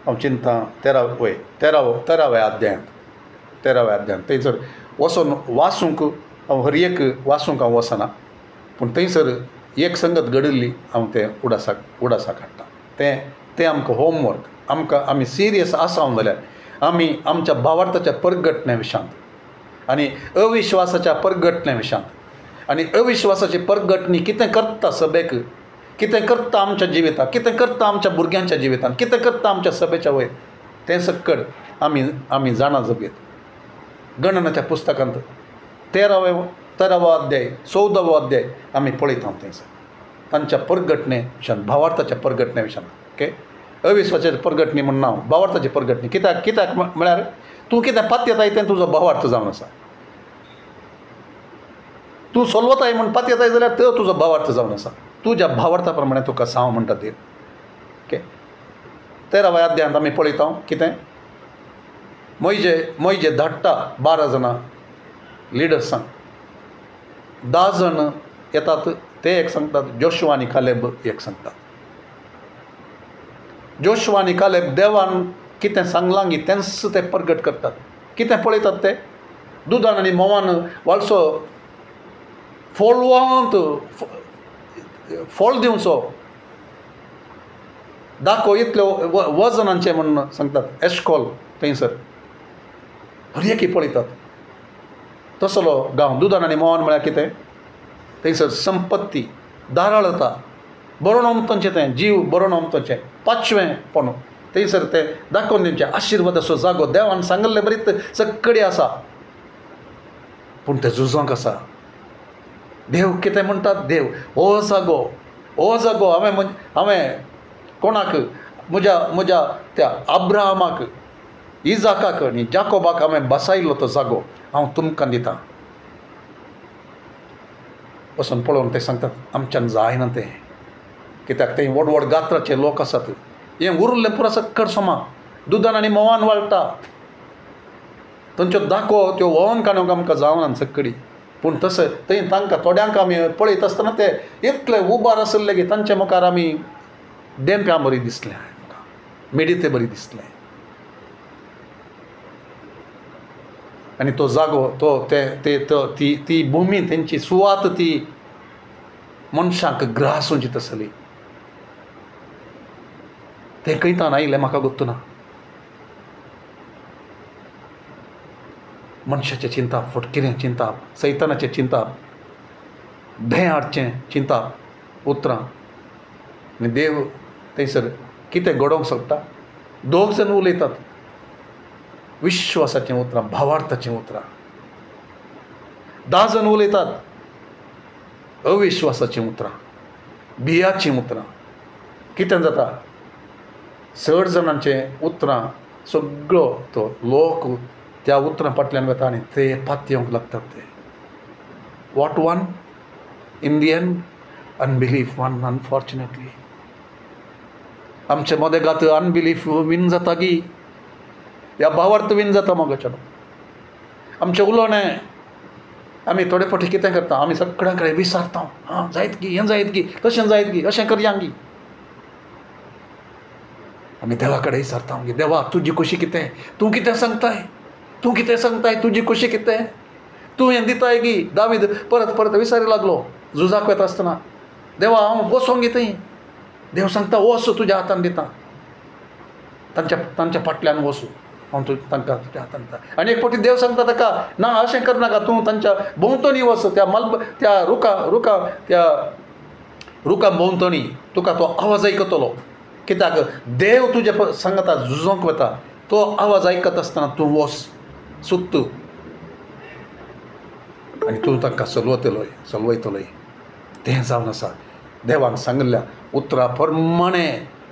हांव चिंतां 13व्या अध्यायांत थंयसर वचून वाचूंक हांव हर एक वाचूंक हांव वचना. पूण थंयसर एक संगत घडिल्ली हांव तें उडासा काडटा. तें आमकां होमवर्क. आमी सिरियस आसात जाल्यार आमी आमच्या भावार्थाच्या परगटण्या विशांत आनी अविश्वासाच्या परगटण्या विशांत आनी अविश्वासाची परगटणी कितें करता सभेक, कितें करता आमच्या जिविताक, कितें करता आमच्या भुरग्यांच्या जिवितान, कितें करता आमच्या सभेच्या वयर, तें सकट आमी जाणा जगेत. गणनाच्या पुस्तकांत 13वा अध्याय 14वा अध्याय आमी पळयता थंयसर तांच्या परगटणे विशांत, भावार्थाच्या परगटणे विशांत. ओके, अविश्वासाची परगटणी म्हण नांव, भावार्थाची परगटणी. कित्याक म्हळ्यार तूं कितें पातयताय तें तुजो भावार्थ जावन आसा. तूं सोलवताय म्हण पातयताय जाल्यार तो तुजो भावार्थ जावन आसा. तुज्या भावार्था प्रमाणे तुका सांव म्हणटा देव. ओके, 13व्या अध्यायांत आमी पळयता कितें मोइजे धाडटा 12 जाणां लिडर्सांक. 10 जण येतात, ते एक सांगतात, जोशुआ आनी कालेब एक सांगतात. जोशुआ आनी कालेब देवान कितें सांगलां गी तेंच ते परगट करतात. कितें पळयतात ते दुदान आनी मोवान वालसो फोळवंत फोळ दिवचो दाखो इतल्यो वजनांचे म्हणून सांगतात. एश्कॉल थंयसर हरएकी पळयतात. तसलो गांव दुदान आनी मोवान म्हळ्यार कितें थंयसर संपत्ती, दाराळता, बरोवन ओमतोचें तें जीव बरोवन ओमतोचें 5वेंपण थंयसर तें दाखोवन दिवचें. आशिर्वादाचो जागो देवान सांगल्लें बरीत सक्कडी आसा, पूण तें झुजोंक आसा. देव कितें म्हणटात, देव हो जागो हांवें कोणाक म्हज्या त्या अब्राहमाक, इजाकाक आनी जाकोबाक हांवें बसायल्लो तो जागो हांव तुमकां दितां. वचून पळोवन ते सांगतात आमच्यान जायना तें, कित्याक थंय व्हड व्हड गात्राचे लोक आसात. हें उरिल्लें पुरो सक्कड सोमा दुदान आनी मोवान वाळटा. तांच्यो दाखो त्यो व्होंवन काडूंक आमकां जावना सक्कडी. पूण तसो थंय तांकां थोड्यांक आमी पळयत आसतना ते इतले उबार आसले की तांचे मुखार आमी देंप्यां बरी दिसलें, मेडिते बरी दिसलें. आनी तो जागो ती भुमी तेंची सुवात ती मनशांक ग्रासूंची आसली. तें खंयतान आयिल्लें म्हाका गुर्तू ना. मनशाचें चिंताप, फटकिरें चिंताप, सैतानाचें चिंताप, भंय हाडचें चिंताप उतरां. आनी देव थंयसर कितें घडोवंक सोदता, 2 जण उलयतात विश्वासाचें उतरां, भावार्थाचें उतरां. 10 जण उलयतात अविश्वासाचीं उतरां, भियाचीं उतरां. कितें जाता, 6 जाणांचें उतरां सगळो तो लोक त्या उतरां फाटल्यान वता आनी ते पातयेवंक लागतात. ते what one in the end unbelief one. Unfortunately आमचे मदेगात अनबिलीफ विन जाता गी, ह्या भावार्थ विन जाता मोगाच्यान. आमचें उलोवणें आमी थोडे फावटी कितें करता, आमी सगळ्यां कडेन विचारता, हां जायत गी, हें जायत गी, तशें जायत गी, अशें करया गी. आमी देवा कडेन विचारता गी, देवा तुजी खुशी कितें, तूं कितें सांगताय, तूं कितें सांगताय, तुजी खुशी कितें, तूं हें दिताय गी. दावीद परत विचारूंक लागलो झुजाक वता आसतना, देवा हांव वचोंक गी थंय. देव सांगता वच, तुज्या हातान दिता, तांच्या फाटल्यान वचूं हांव तांकां तुज्या हातान दिता. आनी एक फावटी देव सांगता ताका, ना अशें करनाका, तूं तांच्या भोंवतणी वच, त्या रुखा भोंवतणी तुका तो आवाज आयकतलो. कित्याक देव तुजे सांगता झुजोंक वता, तो आवाज आयकत आसतना तूं वच, सुत्त, आनी तूं तांकां चलवयतलोय. तें जावन आसा. देवान सांगल्ल्या उतरा प्रमाणे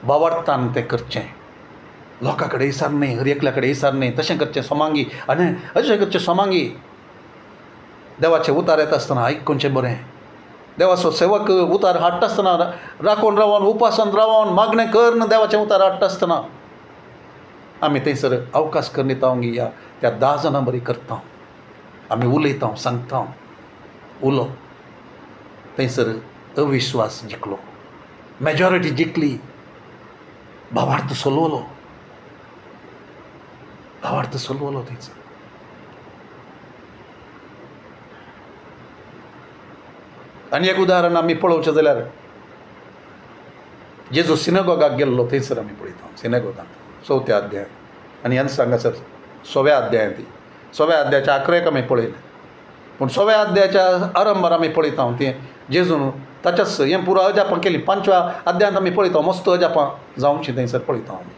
भावार्थान तें करचें. लोकां कडेन विचारनी, हर एकल्या कडेन विचारनी, तशें करचें सोमांगी. आनी अशें करचें सोमांगी. देवाचें उतार येता आसतना आयकुचें बरें. देवाचो सेवक उतार हाडटा आसतना राखून रावन, उपासन रावन, मागणें करन देवाचें उतार हाडटा आसतना आमी थंयसर अवकाश करून दिता गी. त्या 10 जाणां बरी करता, आमी उलयता, सांगता, उलो. थंयसर अविश्वास जिखलो, मेजॉरिटी जिखली, भावार्थ सोलवलो थंयसर. आनी एक उदाहरण आमी पळोवचें जाल्यार जेजू सिनेगॉगाक गेल्लो थंयसर आमी पळयता. सिनेगॉगांत 4थ्या अध्यायांत आनी ह्यान हांगासर 6व्या अध्यायांत ती 6व्या अध्यायाच्या 11 आमी पळयलें. पूण 6व्या अध्यायाच्या आरंभार आमी पळयता तें जेजून ताच्याच हें पुरो अजापां केलीं. 5व्या अध्यायांत आमी पळयता मस्त अजापां जावची थंयसर पळयता आमी.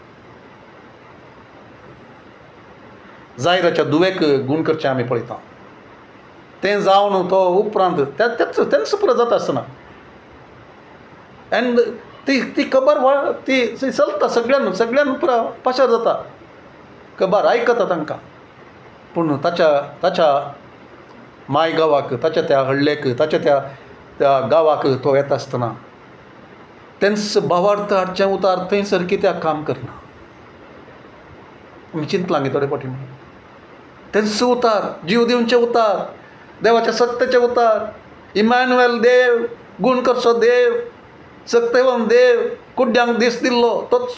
जायराच्या दुवेक गूण करचें आमी पळयता. तें जावन तो उपरांत तेंच पुरो जाता आसतना एंड ती खबर ती चलता सगळ्यान पुरो पाशार जाता. खबर आयकता तांकां. पूण ताच्या माय गांवाक ताच्या त्या हळ्ळेक ताच्या त्या गांवाक तो येता आसतना तेंच भावार्थ हाडचें उतार थंयसर कित्याक काम करना आमी चिंतलां गे थोडे फावटी. तेंच उतार जीव दिवचे उतार देवाच्या सत्तेचे उतार इमॅन्युएल देव गूण करचो देव सत्तेवन देव कुड्ड्यांक दीस दिल्लो तोच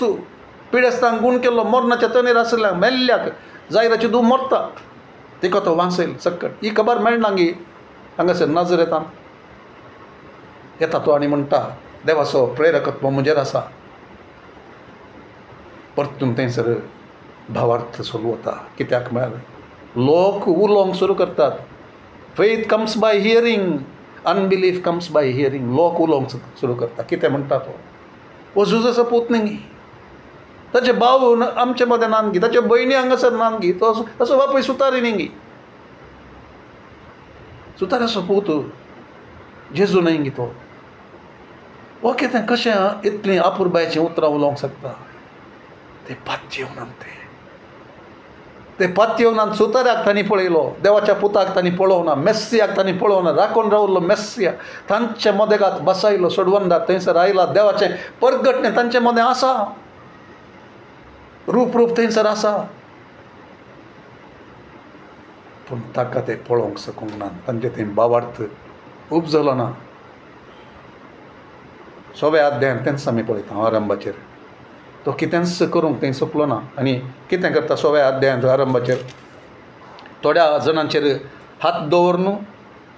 पिडेस्तांक गूण केल्लो मरणाच्या तोणेर आसल्यांक मेल्ल्याक जायराची दूं मरता तिका तो वांचयलो सक्कट. ही खबर मेळना गी हांगासर नाजरेंतान येता तो आनी म्हणटा देवाचो प्रेरकत्व म्हजेर आसा. परतून थंयसर भावार्थ सुरू वता. कित्याक म्हळ्यार लोक उलोवंक सुरू करतात. Faith comes by hearing unbelief comes by hearing. लोक उलोवंक सुरू करता. कितें म्हणटा तो हो जुजस पूत न्ही ताचे भाव आमचे मदें नानगी ताच्यो भयणी हांगासर नानगी तो असो बापूय सुतारी न्ही गी सुताराचो पूत जेजू न्ही गी तो. हो कितें कशें इतलीं आपुरबायचीं उतरां उलोवंक शकता. ते पात्य येवनात ते पात्य येवनात. सुताऱ्याक तांणी पळयलो देवाच्या पुताक तांणी पळोवना मेस्सियाक तांणी पळोवना राखून रावल्लो मेस्सिया तांचे मदेगात बसयलो सोडवंदार थंयसर आयला. देवाचें परगटणें तांचे मदें आसा. रूप थंयसर आसा. पूण ताका ते पळोवंक सकूंक ना. तांचे थंय भावार्थ उपजलो ना. 6व्या अध्यायान तेंच आमी पळयता आरंभाचेर. तो कितेंच करूंक थंय सोंपलो ना. आनी कितें करता 6व्या अध्यायान आरंभाचेर थोड्या जाणांचेर हात दवरून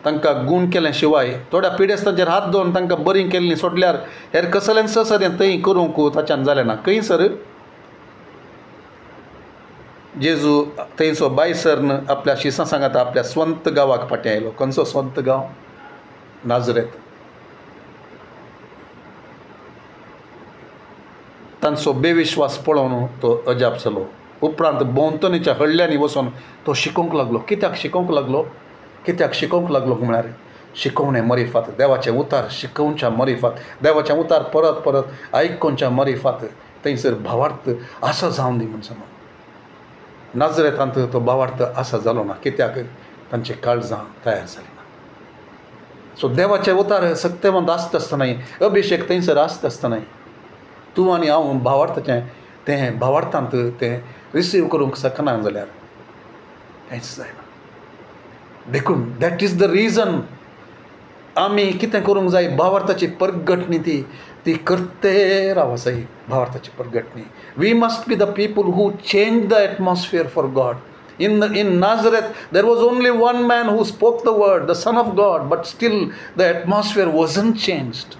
तांकां गूण केले शिवाय थोड्या पिडेस्तांचेर हात दवरून तांकां बरीं केल्लीं सोडल्यार हेर कसलें ससरें थंय करूंक ताच्यान जालें ना. खंयसर जेजू थंयचो बायसरन आपल्या शिसां सांगात आपल्या स्वंत गांवाक फाटीं आयलो. खंयचो स्वंत गांव नाजरेत. तांचो बेविश्वास पळोवन तो अजाप जालो. उपरांत भोंवतणीच्या हळ्ळ्यांनी वचून तो शिकोवंक लागलो. कित्याक शिकोवंक लागलो म्हळ्यार शिकोवणें मरिफात देवाचें उतार शिकोवच्या मरिफात देवाचें उतार परत परत आयकोवच्या मरिफात थंयसर भावार्थ आसा जावन दी म्हण सांगून. नाजरेतांत तो भावार्थ आसा जालो ना. कित्याक तांची काळजां तयार जालीं ना. सो देवाचें उतार सत्यवंत आसता आसतनाय अभिशेक थंयसर आसता आसतनाय तूं आनी हांव भावार्थाचें तें भावार्थांत तें रिसीव करूंक शकना जाल्यार कांयच जायना. देखून दॅट इज द रिजन आमी कितें करूंक जाय. भावार्थाची परगटणी ती करते राव जाय. भावार्थाची परगटणी we must be the people who change the atmosphere for God. In Nazareth there was only one man who spoke the word, the Son of God, but still the atmosphere wasn't changed.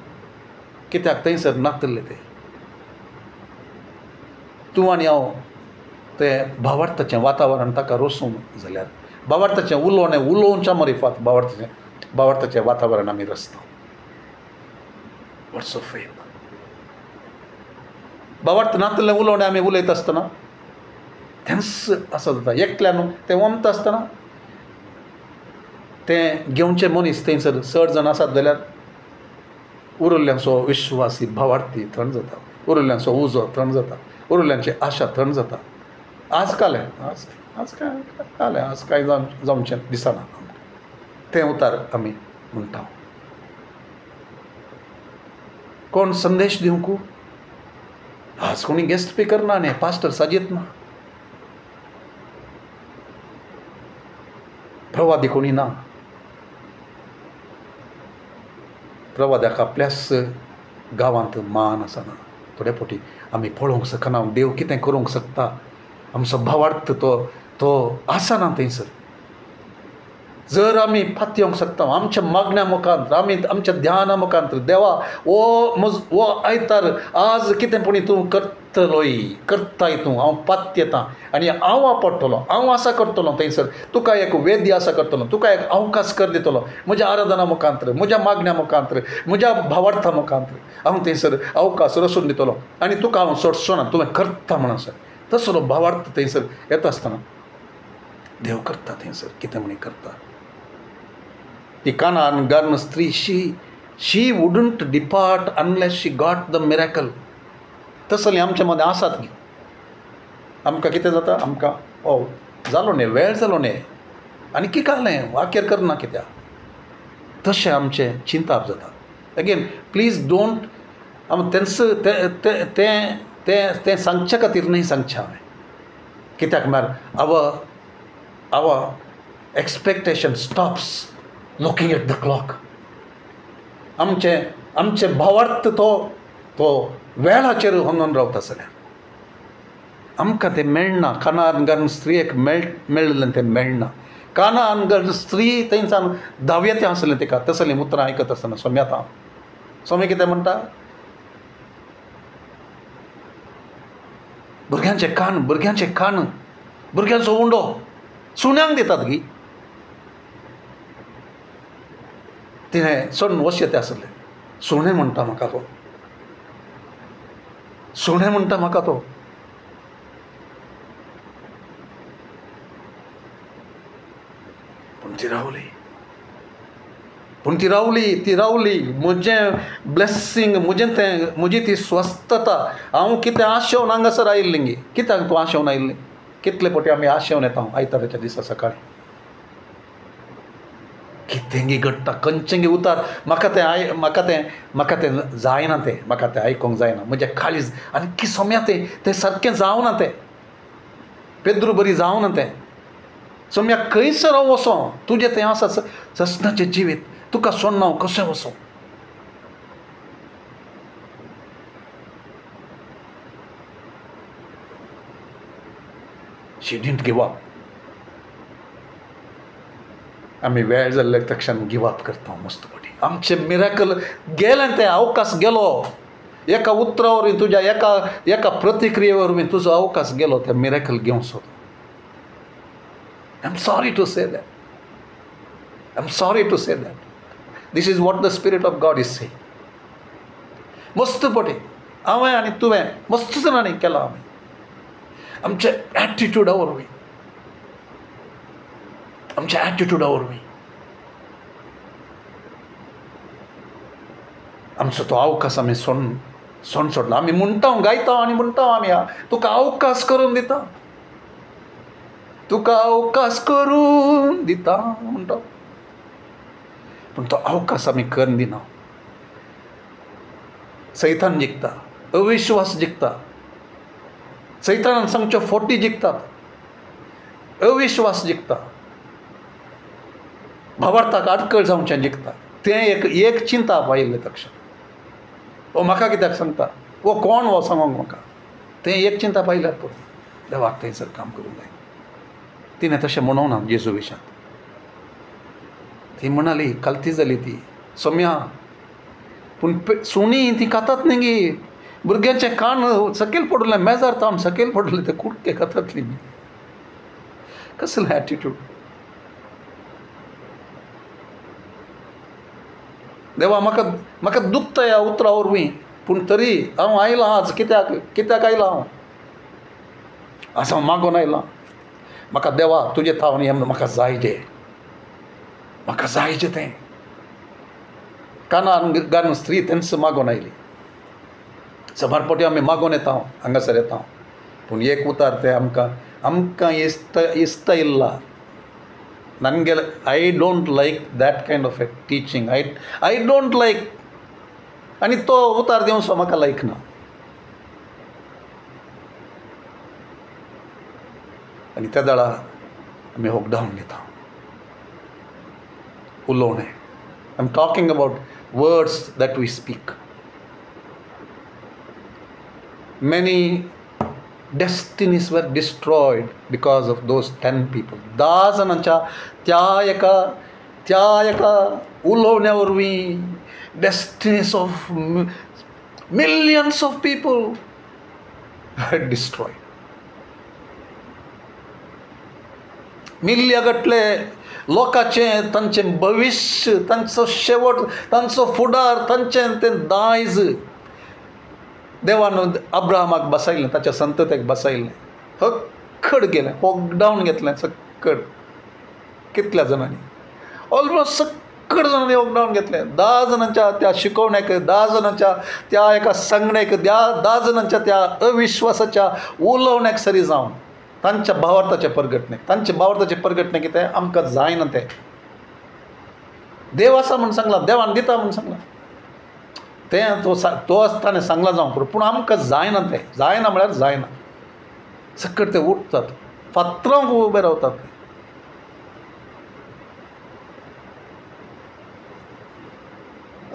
कित्याक थंयसर नातल्ले ते तूं आनी हांव तें भावार्थाचें वातावरण ताका रोसूंक जाल्यार भावार्थाचें उलोवच्या मरिफात भावार्थाचें वातावरण आमी रचता. Words of faith. भावार्थ नातलें उलोवणें आमी उलयता आसतना तेंच आसा जाता. एकल्यान तें वमता आसतना तें घेवचें मनीस थंयसर 6 जाण आसात जाल्यार उरिल्ल्यांचो विश्वासी भावार्थी थंड जाता. उरिल्ल्यांचो उजो थंड जाता. उरिल्ल्यांची आशा थंड जाता. आज कालें आज कांय जावचें दिसना. तें उतार आमी म्हणटा. कोण संदेश दिवंक आज कोणी गेस्ट स्पीकर ना न्ही पास्टर साजीत ना प्रवादी कोणी ना. प्रवाद्याक आपल्याच गांवांत मान आसना. थोडे फावटी आमी पळोवंक शकना देव कितें करूंक शकता. आमचो भावार्थ तो आसना थंयसर. जर आमी पातयेवंक शकता आमच्या मागण्या मुखांतर आमी आमच्या ध्याना मुखांतर देवा वो आयतार आज कितें पूण तूं करतलोय करताय तूं हांव पातयेतां आनी हांव वापरतलो हांव आसा करतलो थंयसर तुका एक वेद्य आसा करतलो तुका एक अवकाश कर दितलो म्हज्या आराधना मुखांतर म्हज्या मागण्या मुखांतर म्हज्या भावार्था मुखांतर हांव थंयसर अवकाश रचून दितलो आनी तुका हांव सोडचो ना तुवें करता म्हणून आसा तसलो भावार्थ थंयसर येता आसतना देव करता थंयसर कितें म्हणी करता ती कानान गार्न स्त्री she wouldn't depart unless she got the miracle तसलें आमच्या मदें आसात गे आमकां कितें जाता आमकां जालो न्ही वेळ जालो न्ही आनी किकालें वाक्यर करना कित्याक तशें आमचें चिंताप जाता अगेन प्लीज डोंट तें सांगचे खातीर न्ही सांगचें हांवें कित्याक म्हळ्यार our expectation stops looking at the clock आमचे भावार्थ तो वेळाचेर हंगोन रावता सगळ्यांक आमकां तें मेळना कानान घालून स्त्रियेक मेळिल्लें तें मेळना कानान घालून स्त्री थंयसान धाव्येतें आसलें तिका तसलीं उतरां आयकत आसतना सोम्या सोम्या कितें म्हणटा भुरग्यांचे कान भुरग्यांचो उंडो सुण्यांक दितात गी तिणें चड वशें तें आसलें सुणें म्हणटा म्हाका तो सुणें म्हणटा म्हाका तो पूण ती रावली म्हजें ब्लेसिंग म्हजी ती स्वस्थता हांव कितें आशेवन हांगासर आयिल्लें गे कित्याक तूं आशेवन आयिल्लें कितले फावटी आमी आशेवन येता आयताराच्या दिसा सकाळीं कितें गे घडटा खंयचें गे उतार म्हाका तें जायना तें म्हाका तें आयकोंक जायना म्हजें काळीज आनी की सोम्या तें सारकें जावना तें पेद्रू बरी जावना तें सोम्या खंयसर हांव वचों तुजें तें आसा ससनाचें जिवीत तुका सोडून हांव कशें वचों शी डिडंट गिव अप आमी वेळ जाल्ल्या तक्षण गिव अप करता मस्त पटी आमचें मिरेकल गेलें तें अवकाश गेलो एका उतरा वरवीं तुज्या एका प्रतिक्रिये वरवीं तुजो अवकाश गेलो तें मिरेकल घेवंक सोद I am sorry to say that this is what the spirit of God is say मस्त पटी हांवें आनी तुवें मस्त जाणांनी केलां आमी आमच्या एटिट्यूडा वरवीं आमचो तो अवकाश आमी सोडला आमी म्हणटा गायता आनी म्हणटा आमी तुका अवकाश करून दिता म्हणटा पूण तो अवकाश आमी करून दिना सैतान जिखता अविश्वास जिखता सैतानान सांगच्यो फोटी जिखतात अविश्वास जिखता भावार्थाक आडखळ जावचें जिखता तें एक चिंता आयिल्लें तक्षण वो म्हाका कित्याक सांगता वो कोण वो सांगोंक म्हाका तें एक चिंता पायल्यार पुरो देवाक थंयसर काम करूंक जाय तिणें तशें म्हणूंक ना जेजू विशांत ती म्हणाली कालती जाली ती सोम्या पूण सुणी ती खातात न्ही गे भुरग्यांचे कान सकयल पडले मेजार ताम सकयल पडले ते कुडके खातातली कसलें एटिट्यूड देवा म्हाका दुखता ह्या उतरा वरवीं पूण तरी हांव आयलां आज कित्याक आयलां हांव आज हांव मागून आयलां म्हाका देवा तुजें थावन हें म्हाका जायजें तें कानान घालून स्त्री तेंच मागून आयली समारपोटी आमी मागून येता हांगासर येता पूण एक उतार तें आमकां इश्ट इल्ला ನನಗೆ I don't like that kind of A teaching I don't like आनी तो उतार दिवंक सो म्हाका लायक ना आनी त्या दाळा आमी हॉकडावन घेता उलोवणें I am talking about words that we speak many destinies were destroyed because of those 10 people. 10 जणांच्या त्या एका उलोवण्यावरवीं destinies of millions of people destroyed. मिल्ल्यागटले लोकांचें, तांचें भविश्य, तांचो शेवट, तांचो फुडार, तांचें तें दायज देवान अब्राहमाक बसयलें, ताच्या संततेक बसयलें. सक्कड गेलें, वॉकडावन घेतलें सक्कड. कितल्या जाणांनी? ऑलमोस्ट सक्कड जाणांनी वॉकडावन घेतलें. 10 जणांच्या त्या शिकवण्याक, 10 जणांच्या त्या एका सांगण्याक, 10 जणांच्या त्या अविश्वासाच्या उलोवण्याक सरी जावन तांच्या भावार्थाचे परगटणे. तांचे भावार्थाचे परगटणे कितें? आमकां जायना तें. देव आसा म्हूण सांगलां, देवान दिता म्हूण सांगलां. तें तो ताणें सांगलां जावं पूण आमकां जायना तें. जायना म्हळ्यार जायना. सकट ते उठतात, फातरांक उबे रावतात.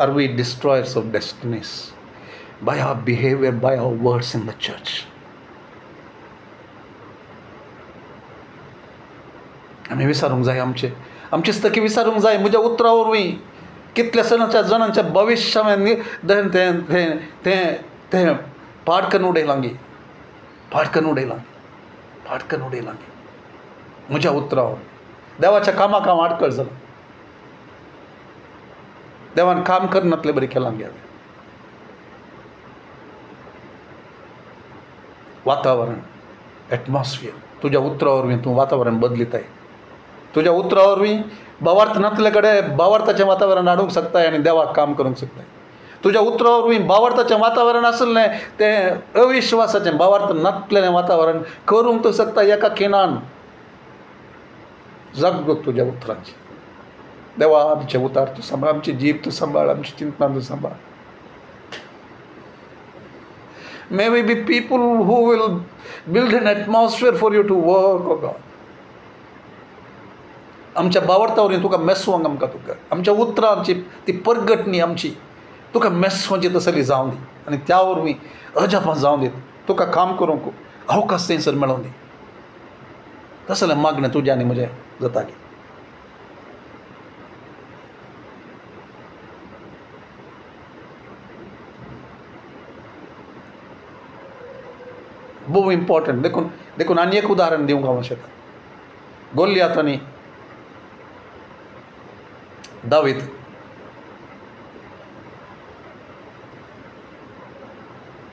Are we destroyers of destinies by our behaviour, by our words in the church? आमी विचारूंक जाय, आमची स्थकी विचारूंक जाय. म्हज्या उतरा वरवीं कितल्या जणांच्या भविश्य तें पाडकन उडयलां गे, पाडकन उडयलां. म्हज्या उतरावर देवाच्या कामाक हांव आडखळ जालो. देवान काम करनातले बरी केलां गे. वातावरण, एटमॉस्फियर, तुज्या उतरा वरवीं तूं वातावरण बदलिताय. तुज्या उतरा वरवीं भावार्थ नासले कडेन भावार्थाचें वातावरण हाडूंक शकताय आनी देवाक काम करूंक शकताय. तुज्या उतरा वरवीं भावार्थाचें वातावरण आसलें तें अविश्वासाचें, भावार्थ नासलेलें वातावरण करूंक तूं शकता. एका खिणान जग तुज्या उतरांची. देवा, आमचे उतार तूं सांबाळ, आमची जीब तूं सांबाळ, आमची चिंतना तूं सांबाळ. May we be people who will build an atmosphere for you to work, oh God. आमच्या भावार्थावरीं तुका मेसवंक तुका आमच्या उतरांची ती परगटणी आमची तुका मेसवची तसली जावं दी. आनी त्या वरवीं अजापां जावं दीत. तुका काम करूंक अवकाश थंयसर मेळोवन दी. तसलें मागणें तुजें आनी म्हजें जाता गे. बहु इम्पॉर्टंट. देखून आनी एक उदाहरण दिवंक हांव शकता. गोलियात आनी दावीद.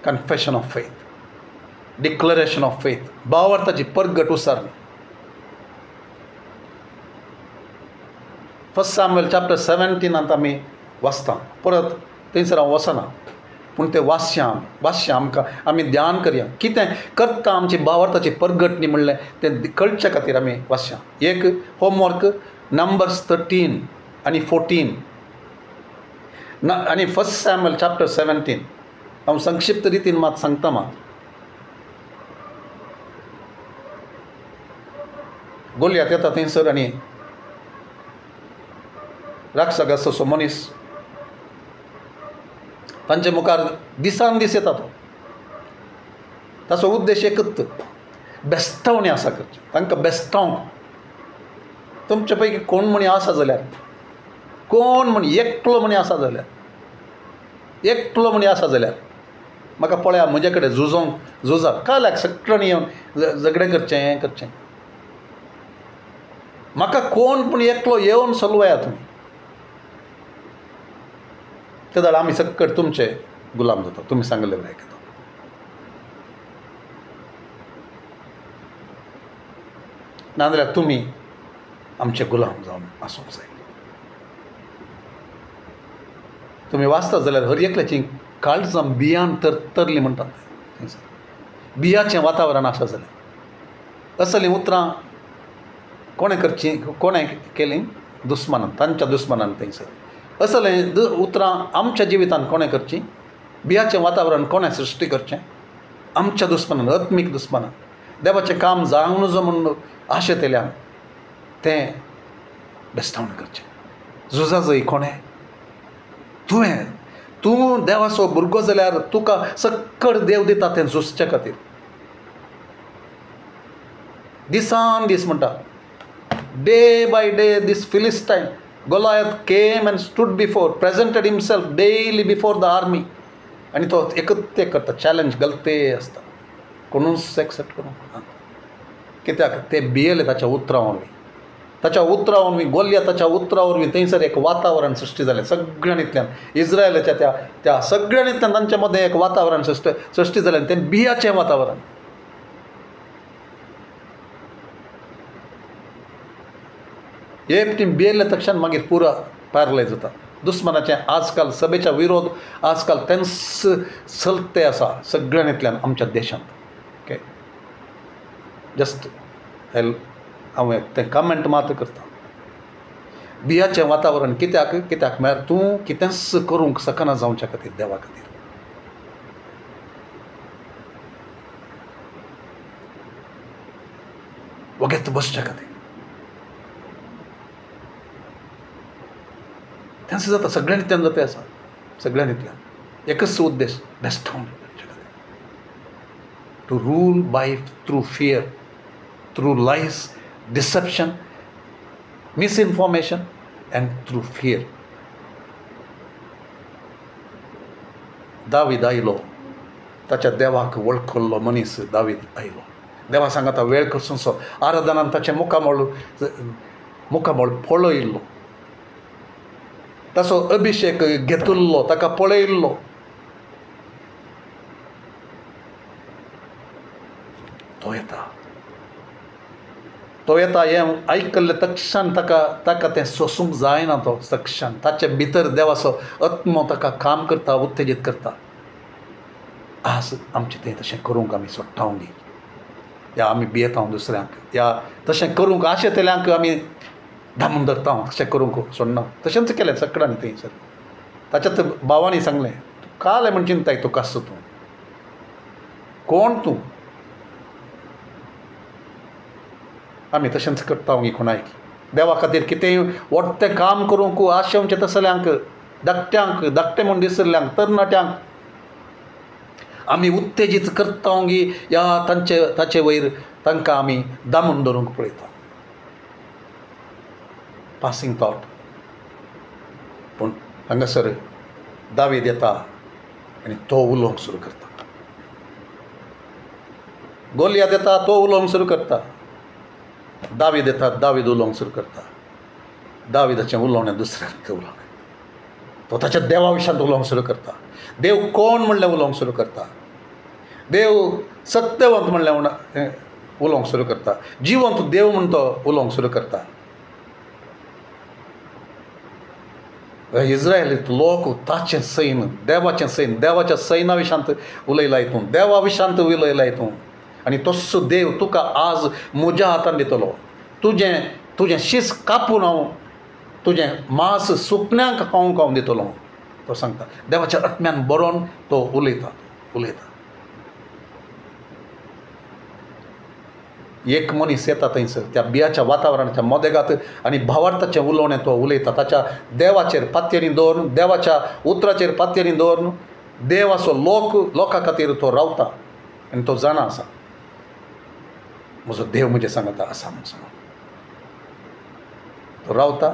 Confession of faith, declaration of faith, भावार्थाची परगट उसारणी. 1 सॅम्युएल चॅप्टर 17 आमी वाचता. परत थंयसर हांव वचना, पूण तें वाचया आमकां आमी ध्यान करया. कितें करता आमची भावार्थाची परगटणी म्हणलें तें कळचे खातीर आमी वाचया. एक होमवर्क, नंबर्स 13 आनी 14 आनी 1 सॅम्युएल चॅप्टर 17 हांव संक्षिप्त रितीन मात सांगता. गोलियात येता थंयसर आनी राक्षस असो मनीस तांचे मुखार दिसान दीस येता. ताचो उद्देश एकच, बेस्तावणी आसा करची. तांकां बेस्तावंक. तुमचे पैकी कोण म्हणी आसा जाल्यार, कोण म्हणी एकलो म्हणी आसा जाल्यार म्हाका पळया, म्हजे कडेन झुजा. काल्याक सगळ्यांनी येवन झगडें करचें. म्हाका कोण पूण एकलो येवन सलवया तुमी. ते जाल्यार आमी सक्कट तुमचे गुलाम जाता. तुमी सांगले बरें आयकता. नाजाल्यार तुमी आमचे गुलाम जावन आसूंक जाय. तुमी वाचता जाल्यार हर एकल्याची काळजां बियान तरतरली म्हणटात. बियाचें वातावरण आसा जाल्यार असलीं उतरां कोणें केलीं? दुस्मानान, तांच्या दुस्मानान. थंयसर असलें उतरां आमच्या जिवितांत कोणें करचीं? बियाचें वातावरण कोणें सृश्टी करचें? आमच्या दुस्मानान, आत्मीक दुस्मानान. देवाचें काम जावंक नजो म्हणून आशेतल्यान तें बेस्तावण करचें. झुजा जंय कोणें? तूं देवाचो भुरगो जाल्यार तुका सक्कड देव दिता तें झुजचे खातीर. दिसान दीस म्हणटा, डे बाय डे दीस Philistine Goliath came and stood before, presented himself daily before the army. आणि तो एकच ते करता, चॅलेंज गलते असता, कोणूच एक्सेप्ट करूंक ना. कित्याक ते भियेले ताच्या उतरावरवी गोलियाताच्या उतरावरवी थंयसर एक वातावरण सृश्टी जालें सगळ्यांतल्यान. इस्रायलाच्या त्या सगळ्यांतल्यान तांच्या मदें एक वातावरण सृश्टी जालें, तें भियाचें वातावरण. एकटीं भियेल्या तक्षण मागीर पुरा पॅरलायज जाता. दुस्मनाचें आजकाल सभेच्या विरोध आजकाल तेंच चलते आसा सगळ्यांतल्यान आमच्या देशांत. ओके, जस्ट हांव तें कमेंट मात करता. भियाचें वातावरण कित्याक म्हळ्यार तूं कितेंच करूंक सकना जावच्या खातीर, देवा खातीर. वगेत बसच्या खातीर तेंच जाता. सगळ्यांतल्यान जाता आसा, सगळ्यांतल्यान एकच उद्देश, बेस्ट हांव to rule by through fear, through lies, deception, misinformation and through fear. दावीद आयलो, ताच्या देवाक वळखलो मनीस दावीद आयलो. देवा सांगता वेळ करचो आराधनान ताचें मुखामळ पळयल्लो, ताचो अभिशेक घेतिल्लो, ताका पळयल्लो. तो येता हें आयकल्लें तक्षण ताका तें सोसूंक जायना. तो तक्षण ताचे भितर देवाचो आत्मो ताका काम करता, उत्तेजीत करता. आज आमचें तें तशें करूंक आमी सोडटाव न्ही, या आमी भियेता दुसऱ्यांक, या तशें करूंक आशेतल्यांक आमी धामून धरता, तशें करूंक सोडना. तशेंच केलें सगळ्यांनी थंयसर. ताच्यात भावानी सांगलें, तूं काले म्हण चिंताय, तूं कास तूं कोण तूं. आमी तशेंच करता कोणायक देवा खातीर कितेंय वट्टें काम करूंक आशेवचें तसल्यांक, धाकटे म्हूण दिसल्ल्यांक, तरणाट्यांक आमी उत्तेजीत करता या ताचे वयर तांकां आमी दामून धरूंक पळयता. Passing thought. पूण हांगासर दावीद येता आनी तो उलोवंक सुरू करता. गोलियात येता, तो उलोवंक सुरू करता. दावीद येता, दावीद उलोवंक सुरू करता. दावीदाचें उलोवणें दुसऱ्याक उलोवणें. तो ताच्या देवा विशयांत उलोवंक सुरू करता. देव कोण म्हणलें उलोवंक सुरू करता. देव सत्यवंत म्हणलें उलोवंक सुरू करता. जिवंत देव म्हूण तो उलोवंक सुरू करता. इस्रायलीत लोक ताचें सैन, देवाचें सैन, देवाच्या सैना विशांत उलयला हितून, देवा विशांत उलयला हितून. आनी तस्सो देव तुका आज म्हज्या हातान दितलो. तुजें शीस कापून हांव तुजें मांस सुकण्यांक खावंक हांव दितलो, तो सांगता. देवाच्या आत्म्यान बरोवन तो उलयता. एक मनीस येता थंयसर त्या बियाच्या वातावरणाच्या मोदेगांत आनी भावार्थाचें उलोवणें तो उलयता. ताच्या देवाचेर पातयेनी दवरून, देवाच्या उतराचेर पातयेनी दवरून देवाचो लोकां खातीर तो रावता. आनी तो जाणा आसा म्हजो देव म्हजें सांगता आसा म्हणून. तो रावता.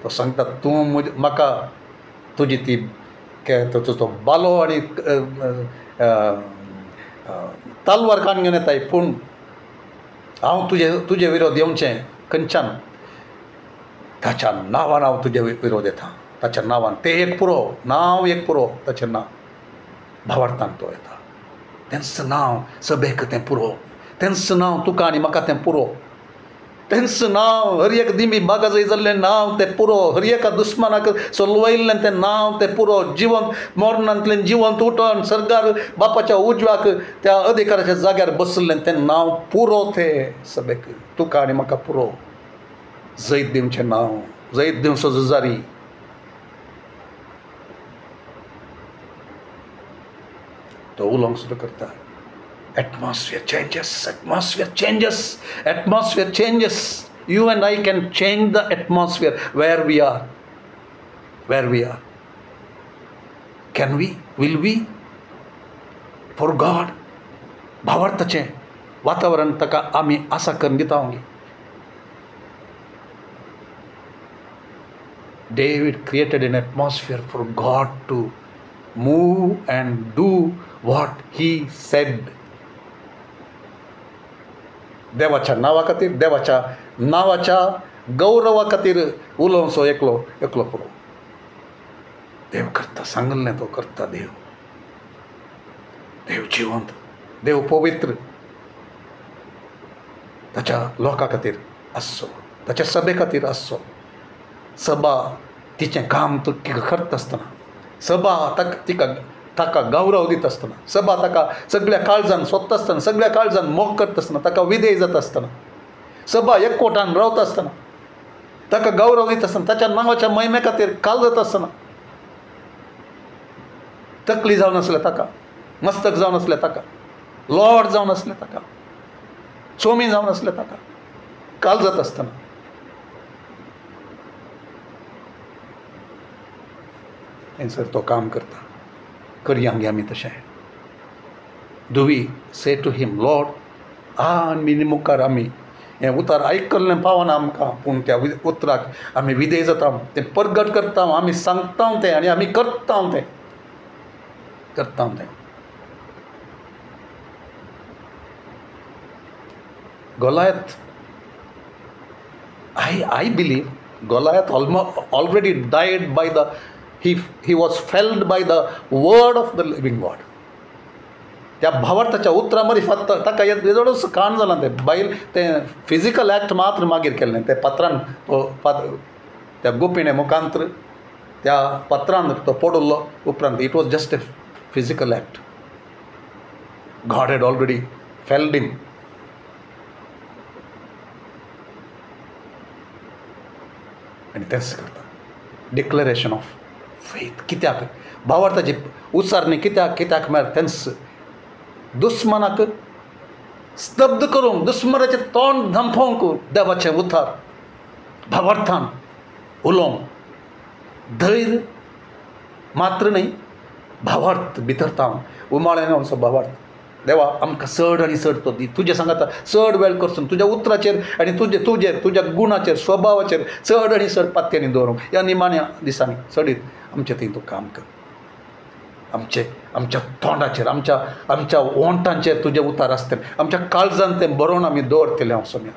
तो सांगता तूं म्हाका तुजी ती तो बालो आनी तालवार कान घेवन येताय, पूण हांव तुजे विरोध येवचें खंयच्यान. ताच्या नांवान हांव तुजे विरोध येता. ताच्या नांवान तें एक पुरो ताचें नांव. भावार्थान तो येता. तेंच नांव सभेक तें पुरो. तेंच नांव तुका आनी म्हाका तें पुरो. तेंच नांव हर एक दिमी बागाजय जाल्लें नांव तें पुरो. हर एका दुस्मानाक सोलवयल्लें तें नांव तें पुरो. जिवंत मरणांतल्यान जिवंत उठोन सर्गार बापाच्या उजव्याक त्या अधिकाराच्या जाग्यार बसल्लें तें नांव पुरो. तें सभेक तुका आनी म्हाका पुरो. जैत दिवचें नांव, जैत दिवचो झुजारी. तो उलोवंक सुरू करता. Atmosphere changes. You and I can change the atmosphere where we are. Can we? Will we? For God. भावार्थाचें वातावरण ताका आमी आसा करून दिता आमगे. David created an atmosphere for God to move and do what he said. देवाच्या नांवा खातीर, देवाच्या नांवाच्या गौरवा खातीर उलोवचो एकलो पुरो. देव करता, सांगलें तो करता. देव जिवंत, देव पवित्र. ताच्या लोकां खातीर आसचो, ताच्या सभे खातीर आसचो. सभा तिचें काम करता आसतना, सभा ताका गौरव दिता आसतना, सभा ताका सगळ्या काळजान सोदता आसतना, सगळ्या काळजान मोग करता आसतना, ताका विधेय जाता आसतना, सभा एकवटान रावता आसतना, ताका गौरव दिता आसतना, ताच्या नांवाच्या महिमे खातीर कालजत आसतना, तकली जावन आसल्या ताका, मस्तक जावन आसल्या ताका, लॉर्ड जावन आसल्या ताका, स्वामी जावन आसल्या ताका, कालजत आसतना थंयसर तो काम करता. करया आमी तशें. Do we say to him, lord, आमी मुखार आमी हें उतर आयकल्लें पावना आमकां, पूण त्या उतराक आमी विधेय जाता, तें परगट करता, आमी सांगता तें आनी आमी करता तें. Goliath, I believe Goliath already died by the, he was felled by the word of the living God. त्या भावार्थाच्या उतरा मरी फक्त ताका येदोडूच काण जालां. तें बैल तें फिजिकल एक्ट मात्र मागीर केल्लें. तें पत्रान तो त्या गुपिणे मुखांतर त्या पत्रान तो पडलो उपरांत. It was just a physical act. God had already felled him. आनी तेंच करता. Declaration of faith. कित्याक भावार्थाची उसारणी कित्याक म्हळ्यार तेंच दुस्मनाक स्तब्ध करूंक, दुस्मनाचें तोंड धंपोवंक देवाचें उतार भावार्थान उलोवंक. धैर्य मात्र न्ही, भावार्थ भितर उमाळ्यान वचो भावार्थ. देवा आमकां चड आनी चड तो दी. तुजें सांगता चड वेळ करसून तुज्या उतराचेर आनी तुज्या गुणाचेर, स्वभावाचेर चड आनी चड पात्यांनी दवरूंक. ह्या निमाण्या दिसांनी चडीत आमचें थंय तूं काम कर. आमच्या तोंडाचेर, आमच्या ओंठांचेर तुजें उतार आसतलें. आमच्या काळजान तें बरोवन आमी दवरतलें हांव सोम्या.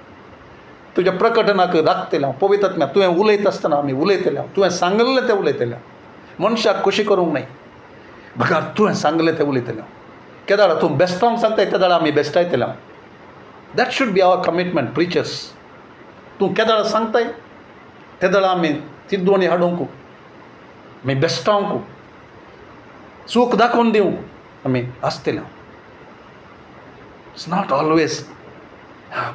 तुज्या प्रकटनाक राखतलें हांव. पवित्र आत्म्या तुवें उलयता आसतना आमी उलयतलें हांव. तुवें सांगलें तें उलयतलें हांव. मनशाक खुशी करूंक न्हय, भगार तुवें सांगलें तें उलयतलें हांव. केदाळा तूं बेस्टांक सांगताय त्या दाळा आमी बेस्टायतलें हांव. That should be our commitment preachers. तूं केदाळा सांगताय त्या दाळा आमी तिद्दोणी हाडूंक, आमी बेस्टावंक, सूख दाखोवन दिवंक आमी आसतलें हांव. It's not always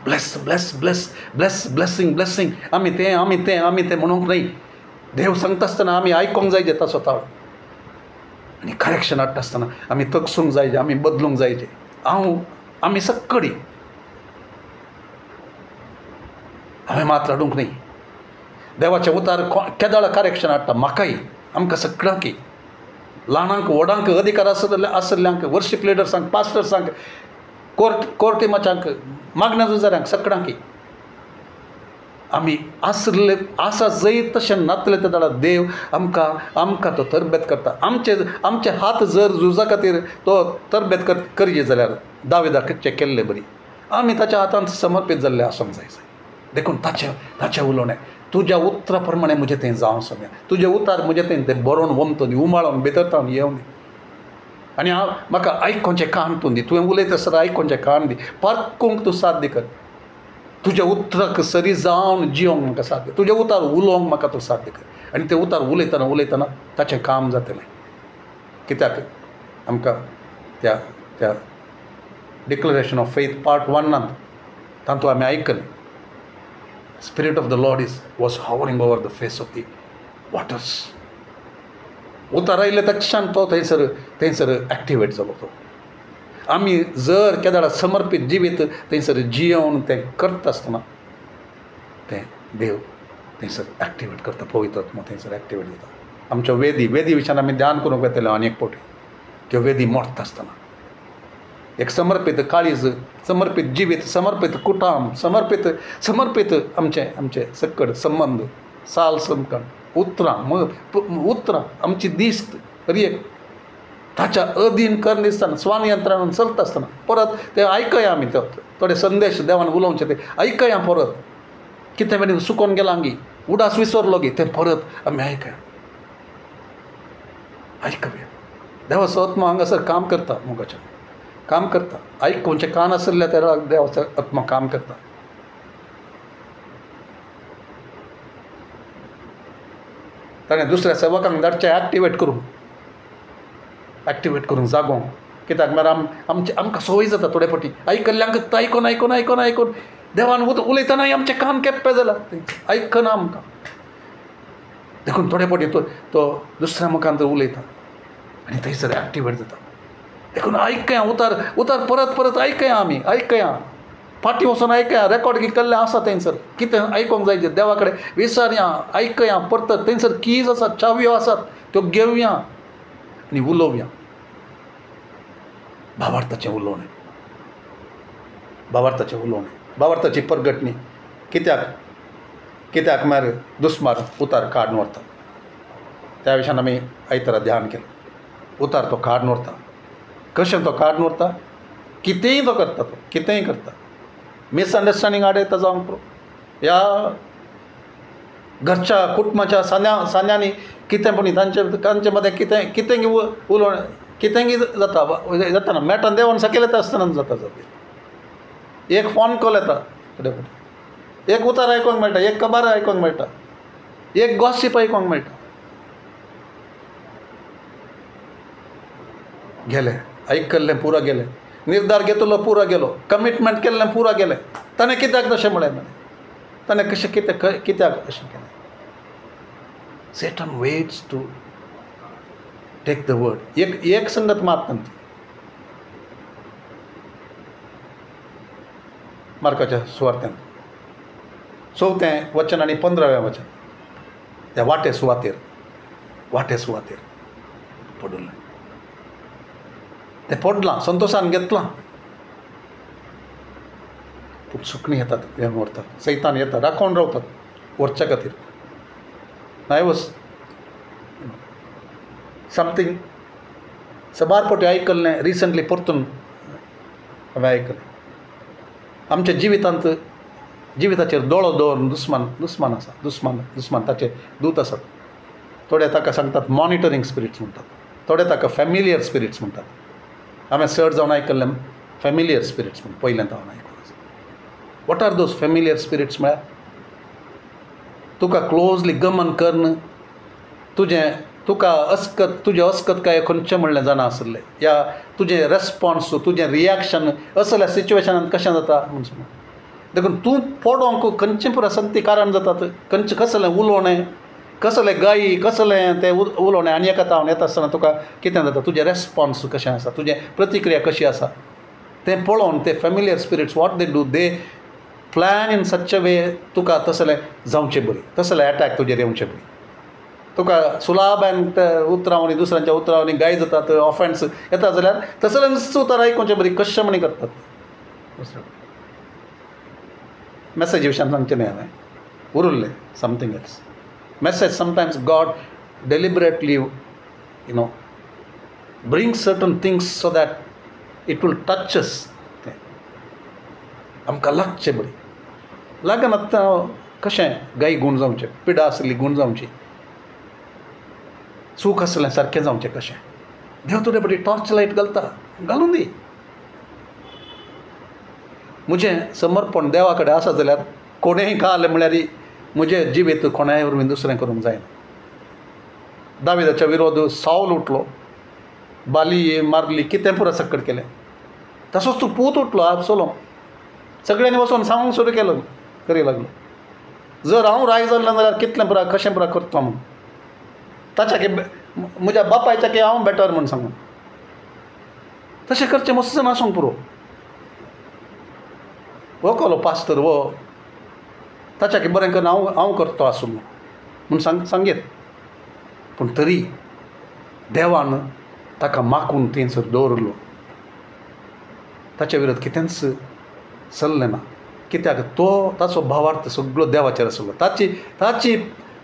bless bless bless bless blessing blessing आमी तें म्हणूंक न्हय. देव सांगता आसतना आमी आयकोंक जाय जेता स्वता. आनी करेक्शन हाडटा आसतना आमी तगसूंक जाय, आमी बदलूंक जाय. आमी सक्कडी हांवें मात्र हाडूंक न्ही. देवाचें उतार केदाळ करेक्शन हाडटा म्हाकाय, आमकां सगळ्यांक, ल्हानांक व्हडांक, अधिकार आसल्ल्यांक, वर्शीप लिडर्सांक, पास्टर्सांक, कोर्टिमाच्यांक, मागण्या झुजाऱ्यांक, सगळ्यांक. आमी आसा जैत तशें नातले त्या दाळा देव आमकां तो तरबेत करता. आमचे हात जर झुजा खातीर तो तरबेत करचे जाल्यार दाविदाचें केल्लें बरी. आमी ताच्या हातांत समर्पीत जाल्ले आसूंक जाय. देखून ताचें उलोवणें तुज्या उतरा प्रमाणे म्हजें तें जावं सोम्या. तुजें उतार म्हजें तें बरोवन वमतो दी, उमाळोवन भितर येवन दी. आनी म्हाका आयकोनचें कान तूं दी. तुवें उलयता आसतना आयकोनचें कान दी. पारकूंक तूं साध्य कर. तुज्या उतराक सरी जावन जियोंक म्हाका साध्य. तुजें उतार उलोवंक म्हाका तूं साध्य कर. आनी तें उतार उलयतना ताचें काम जातलें. कित्याक आमकां त्या डिक्लरेशन ऑफ फेथ पार्ट 1 तातूंत आमी आयकलें. Spirit of the Lord was hovering over the face of the waters. उतार आयले तक्षण तो थंयसर एक्टिवेट जालो. तो आमी जर केदाळा समर्पीत जिवीत थंयसर जियोवन तें करता आसतना तें देव थंयसर एक्टिवेट करता. पवित्र आत्मा थंयसर एक्टिवेट जाता. आमच्यो वेदी विशयान आमी ध्यान करूंक येतलें आनी एक फावटी. त्यो वेदी मोडटा आसतना एक समर्पित काळीज, समर्पित जिवीत, समर्पित कुटुंब, समर्पित आमचे सक्कड संबंध, साल समकण उतरां आमची दिस्त रियेक ताच्या अधीन करनासतना स्वानियंत्रणान चलता आसतना परत ते आयकया आमी थोडे संदेश देवान उलोवचे ते आयकया परत कितें वेळी सुकोन गेला आंगी उडास विसरलो गी तें परत आमी आयकया देवाचो आत्मा हांगासर काम करता मोगाचें काम करता आयकुचे कान आसल्या त्या देवाचो आत्मा काम करता ताणें दुसऱ्या सेवकांक धाडचें एक्टिवेट करून जागोवंक कित्याक म्हळ्यार आमकां संवय जाता थोडे फावटी आयकल्ल्यांक आयकून देवान उलयतनाय आमचे कान केप्पे जाला आयकना आमकां देखून थोडे फावटी तो दुसऱ्या मुखांत उलयता आनी थंयसर एक्टिवेट जाता देखून आयकया उतार परत आयकया फाटीं वचून आयकया रेकॉर्ड केल्लें आसा थंयसर कितें आयकूंक जाय देवा कडेन विचारया आयकया परत थंयसर कीज आसात चावयो आसात त्यो घेवया आनी उलोवया भावार्थाचें उलोवणें भावार्थाची परगटणी कित्याक म्हळ्यार दुस्मार उतार काडून व्हरता त्या विशयान आमी आयतारा ध्यान केलें उतार तो काडून व्हरता कशें तो काडून व्हरता कितेंय करता मिसअंडरस्टँडींग आडयता जावंक पुरो ह्या घरच्या कुटुंबाच्या सान्यांनी कितें पूण तांचे मदें कितें उलोवणें कितेंय जाता ना मेटान देंवन सकयल येता आसतना जाता एक फोन कॉल येता एक उतार आयकूंक मेळटा एक खबर आयकूंक मेळटा एक गॉसिप आयकूंक मेळटा गेलें आयकल्लें पुरो गेलें निर्धार घेतलो पुरो गेलो कमिटमेंट केल्लें पुरो गेलें ताणें कित्याक तशें म्हळें ताणें कशें कित्याक अशें केलें Satan waits to take the word. एक संगत मात मार्काच्या सुवार्थ्यांत 4वें वचन आनी 15वें वचन त्या वाटे सुवातेर पडुल्लें तें पडलां संतोशान घेतलां पूण सुकणीं येतात हें व्हरतात सैतान येता राखोवन रावतात व्हरच्या खातीर I was something सबार फावटी आयकल्लें रिसंटली परतून हांवें आयकलें आमच्या जिविताचेर दोळो दवरून दुस्मान आसा दुस्मान ताचे दूत आसात थोडे ताका सांगतात मॉनिटरींग स्पिरिट्स म्हणटात थोडे ताका फॅमिलियर स्पिरिट्स म्हणटात हांवें चड जावन आयकल्लें फॅमिलियर स्पिरिट्स म्हण पयल्यांत हांवें आयकून what are those familiar spirits म्हळ्यार तुका क्लोजली गमन करन तुका तुजें अस्कतकाय खंयचें म्हणलें जाणा आसलें या तुजें रेस्पॉन्स तुजें रिएक्शन असल्या सिच्युएशनांत कशें जाता म्हणून देखून तूं पडोवंक खंयचें पुरो संगती कारण जातात कसलें उलोवणें कसलें गायी कसलें तें उलोवणें आनी एका तावन येता आसतना तुका कितें जाता तुजें रेस्पॉन्स कशें आसा तुजें प्रतिक्रिया कशी आसा तें पळोवन ते familiar spirits what they do they plan in such a way तुका तसलें जावचें बरी तसलें एटॅक तुजेर येवचें बरी तुका सुलाबान उतरावणी दुसऱ्यांच्या उतरावणी गाय जातात ऑफेन्स येता जाल्यार तसलें नुस्तें उतर आयकूचें बरी कश्य म्हणी करतात मॅसेज विशयान सांगचें न्ही हांवें उरलें something else message sometimes God deliberately bring certain things so that it will touch us तें आमकां लागचें बरी लागन आतां कशें गायी गूण जावचें पिडा आसली गूण जावची सूख आसलें सारकें जावचें कशें देव तुजे बरी टॉर्च लायट घालून दी म्हजें समर्पण देवा कडेन आसा जाल्यार कोणेंय खालें म्हळ्यार म्हजें जिवीत कोणाय वरवीं दुसरें करूंक जायना दाविदाच्या विरोध सावल उठलो बाली मारली कितें पुरो सक्कड केलें तसोच तूं पूत उठलो आबसोलोम सगळ्यांनी वचून सांगूंक सुरू करी लागलो जर हांव राय जाल्लें जाल्यार कितलें पुरा कशें पुरा करता म्हूण ताच्या म्हज्या बापायच्या की हांव बेटर म्हूण सांगून तशें करचें मस्सन आसूंक पुरो वो कोलो पास्तर वो ताच्या की बरें करून हांव करतो आसूं म्हूण सांगीत पूण तरी देवान ताका मागून थंयसर दवरलो ताचे विरोध कितेंच चल्लें ना. कित्याक तो ताचो भावार्थ सगळो देवाचेर आसलो. ताची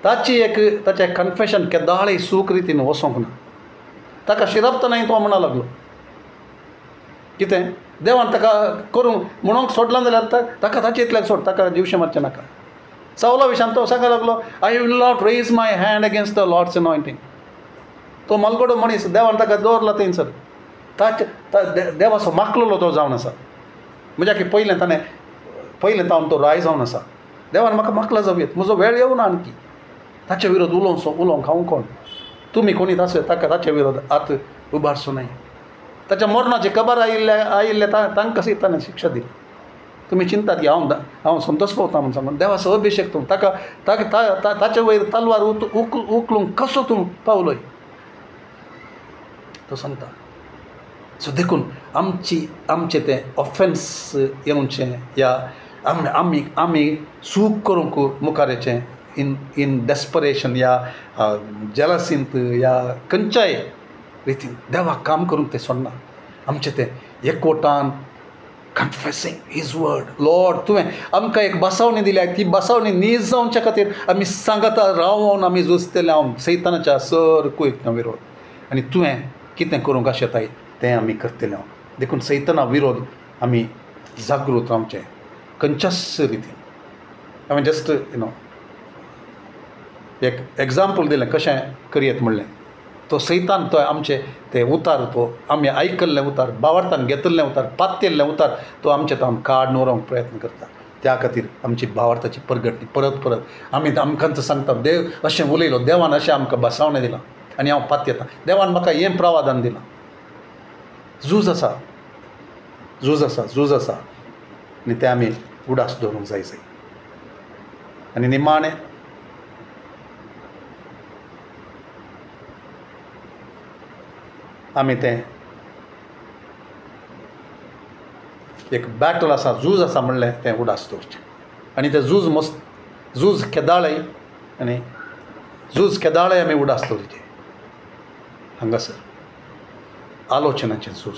ताचें कन्फेशन केदाळय सूख रितीन वचोंक ना. ताका शिरपतना तो म्हणूंक लागलो कितें देवान ताका करूंक म्हणूंक सोडला जाल्यार ताका ताचे इतल्याक सोड, ताका दिवचें मारचें नाका. सावला विशयान तो सांगूंक लागलो I will not raise my hand against the Lord's anointing. तो मलगडो मनीस देवान ताका दवरला थंयसर. देवाचो मागलेलो तो जावन आसा. म्हणजे की पयलें तावन तो राय जावन आसा. देवान म्हाका मागला जावयेत, म्हजो वेळ येवना आणकी ताचे विरोध उलोवंक हांव कोण. तुमी कोणी ताचे विरोध आत उबारचो न्हय. ताच्या मरणाची खबर आयिल्ले तांकां सैतानान शिक्षा दिली. तुमी चिंतात की हांव संतोश पावता म्हूण सांगून देवाचो अभिशेक तूं ताचे वयर तलवार उखलूंक कसो तूं पावलोय तो सांगता. सो देखून आमचें तें ऑफेन्स येवचें या आमी सूख करूंक मुखार येचें इन डेस्परेशन या जेलसींत या खंयच्याय रितीन देवाक काम करूंक तें सोडना. आमचें तें एकवटान कन्फेसिंग हीज वर्ड. लॉर्ड तुवें आमकां एक बसावणी दिल्या, ती बसावणी नीज जावचे खातीर आमी सांगता रावून आमी झुजतले हांव सैतानाच्या सर कुयत्या विरोध. आनी तुवें कितें करूंक आशेताय तें आमी करतले हांव. देखून सैताना विरोध आमी जागृत रावचें खंयच्याच रितीन. हांवें जस्ट एक एग्जाम्पल दिलें कशें करयत म्हणलें. तो सैतान तो आमचे ते उतार तो आमी आयकल्ले उतार, भावार्थान घेतिल्ले उतार, पात्यल्ले उतार तो आमचे तावन काड व्हरोंक प्रयत्न करता. त्या खातीर आमची भावार्थाची परगटणी परत आमकां सांगता देव अशें उलयलो, देवान अशें आमकां बसावणें दिलां आनी हांव पात्यता. देवान म्हाका हें प्रावधान दिलां. झूज आसा आनी तें आमी उडास दवरूंक जाय. आनी निमाणें आमी तें एक बॅटल आसा, झूज आसा म्हणलें तें उडास दवरचें. आनी तें झूज केदाळे आमी उडास दवरचें. हांगासर आलोचनाचें झूज,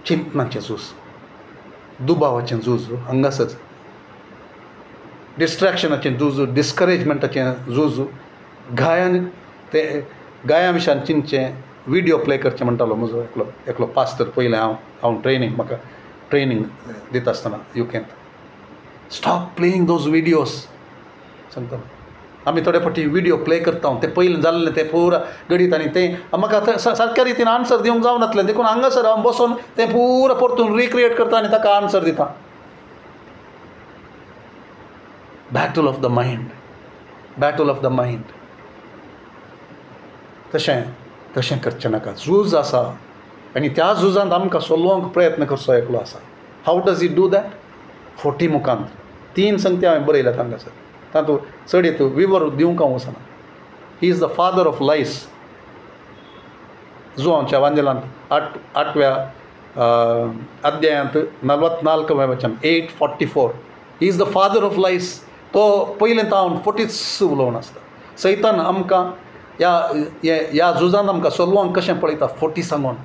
चिंतनाचें झूज, दुबावाचें झूज हांगासर, डिस्ट्रॅक्शनाचें झूज, डिस्करेजमेंटाचें झूज, गायां विशयान चिंतचें, व्हिडिओ प्ले करचें म्हणटालो म्हजो एकलो पास्टर. पयलें हांव म्हाका ट्रेनींग दिता आसतना युकेंत स्टॉप प्लेईंग दोज व्हिडियोज सांगतालो. आमी थोडे फावटी व्हिडिओ प्ले करता तें पयलें जाल्लें तें पुरा घडीत आनी तें म्हाका सारक्या रितीन आन्सर दिवंक जावं नासलें. देखून हांगासर हांव बसून तें पुरा परतून रिक्रिएट करता आनी ताका आन्सर दिता. Battle of the mind. तशें करचें नाका. झूज आसा आनी त्या झुजांत आमकां सोलोवंक प्रयत्न करचो एकलो आसा. How does it do that? 40 मुखांत 3 संगती हांवें बरयल्यात हांगासर. तातूंत चड येतू विवर दिवंक हांव वचना. He is the father of lies. जुआंच्या वांजेलांत 8व्या अध्यायांत 44वें वचन 8:44. He is the father of lies. तो पयलें तावन 40 उलोवन आसता. सैतान आमकां ह्या झुजांत आमकां सोलोवंक कशें पळयता 40 सांगून.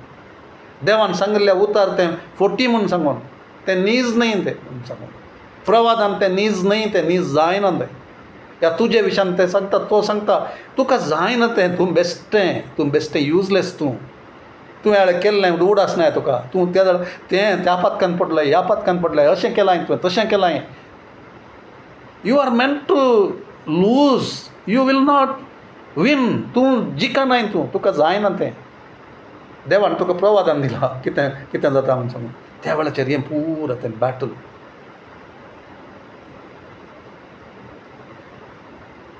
देवान सांगिल्लें उतार तें 40 म्हूण सांगून तें नीज न्हय तें सांगून. प्रवादान तें नीज न्हय, तें नीज जायना तें. त्या तुजे विशयान तें सांगता. तो सांगता तुका जायना तें, तूं बेश्टें युजलेस तुवें केल्लें उडास नाय तुका. तूं तें त्या पातकान पडलय, ह्या पातकान पडलय, अशें केलां तुवें, तशें केलां. You are meant to lose, you will not win. तूं जिखनाय, तुका जायना तें. देवान तुका प्रवादान दिलां कितें जाता म्हूण सांगून. त्या वेळाचेर हें पुरा तें बॅटल.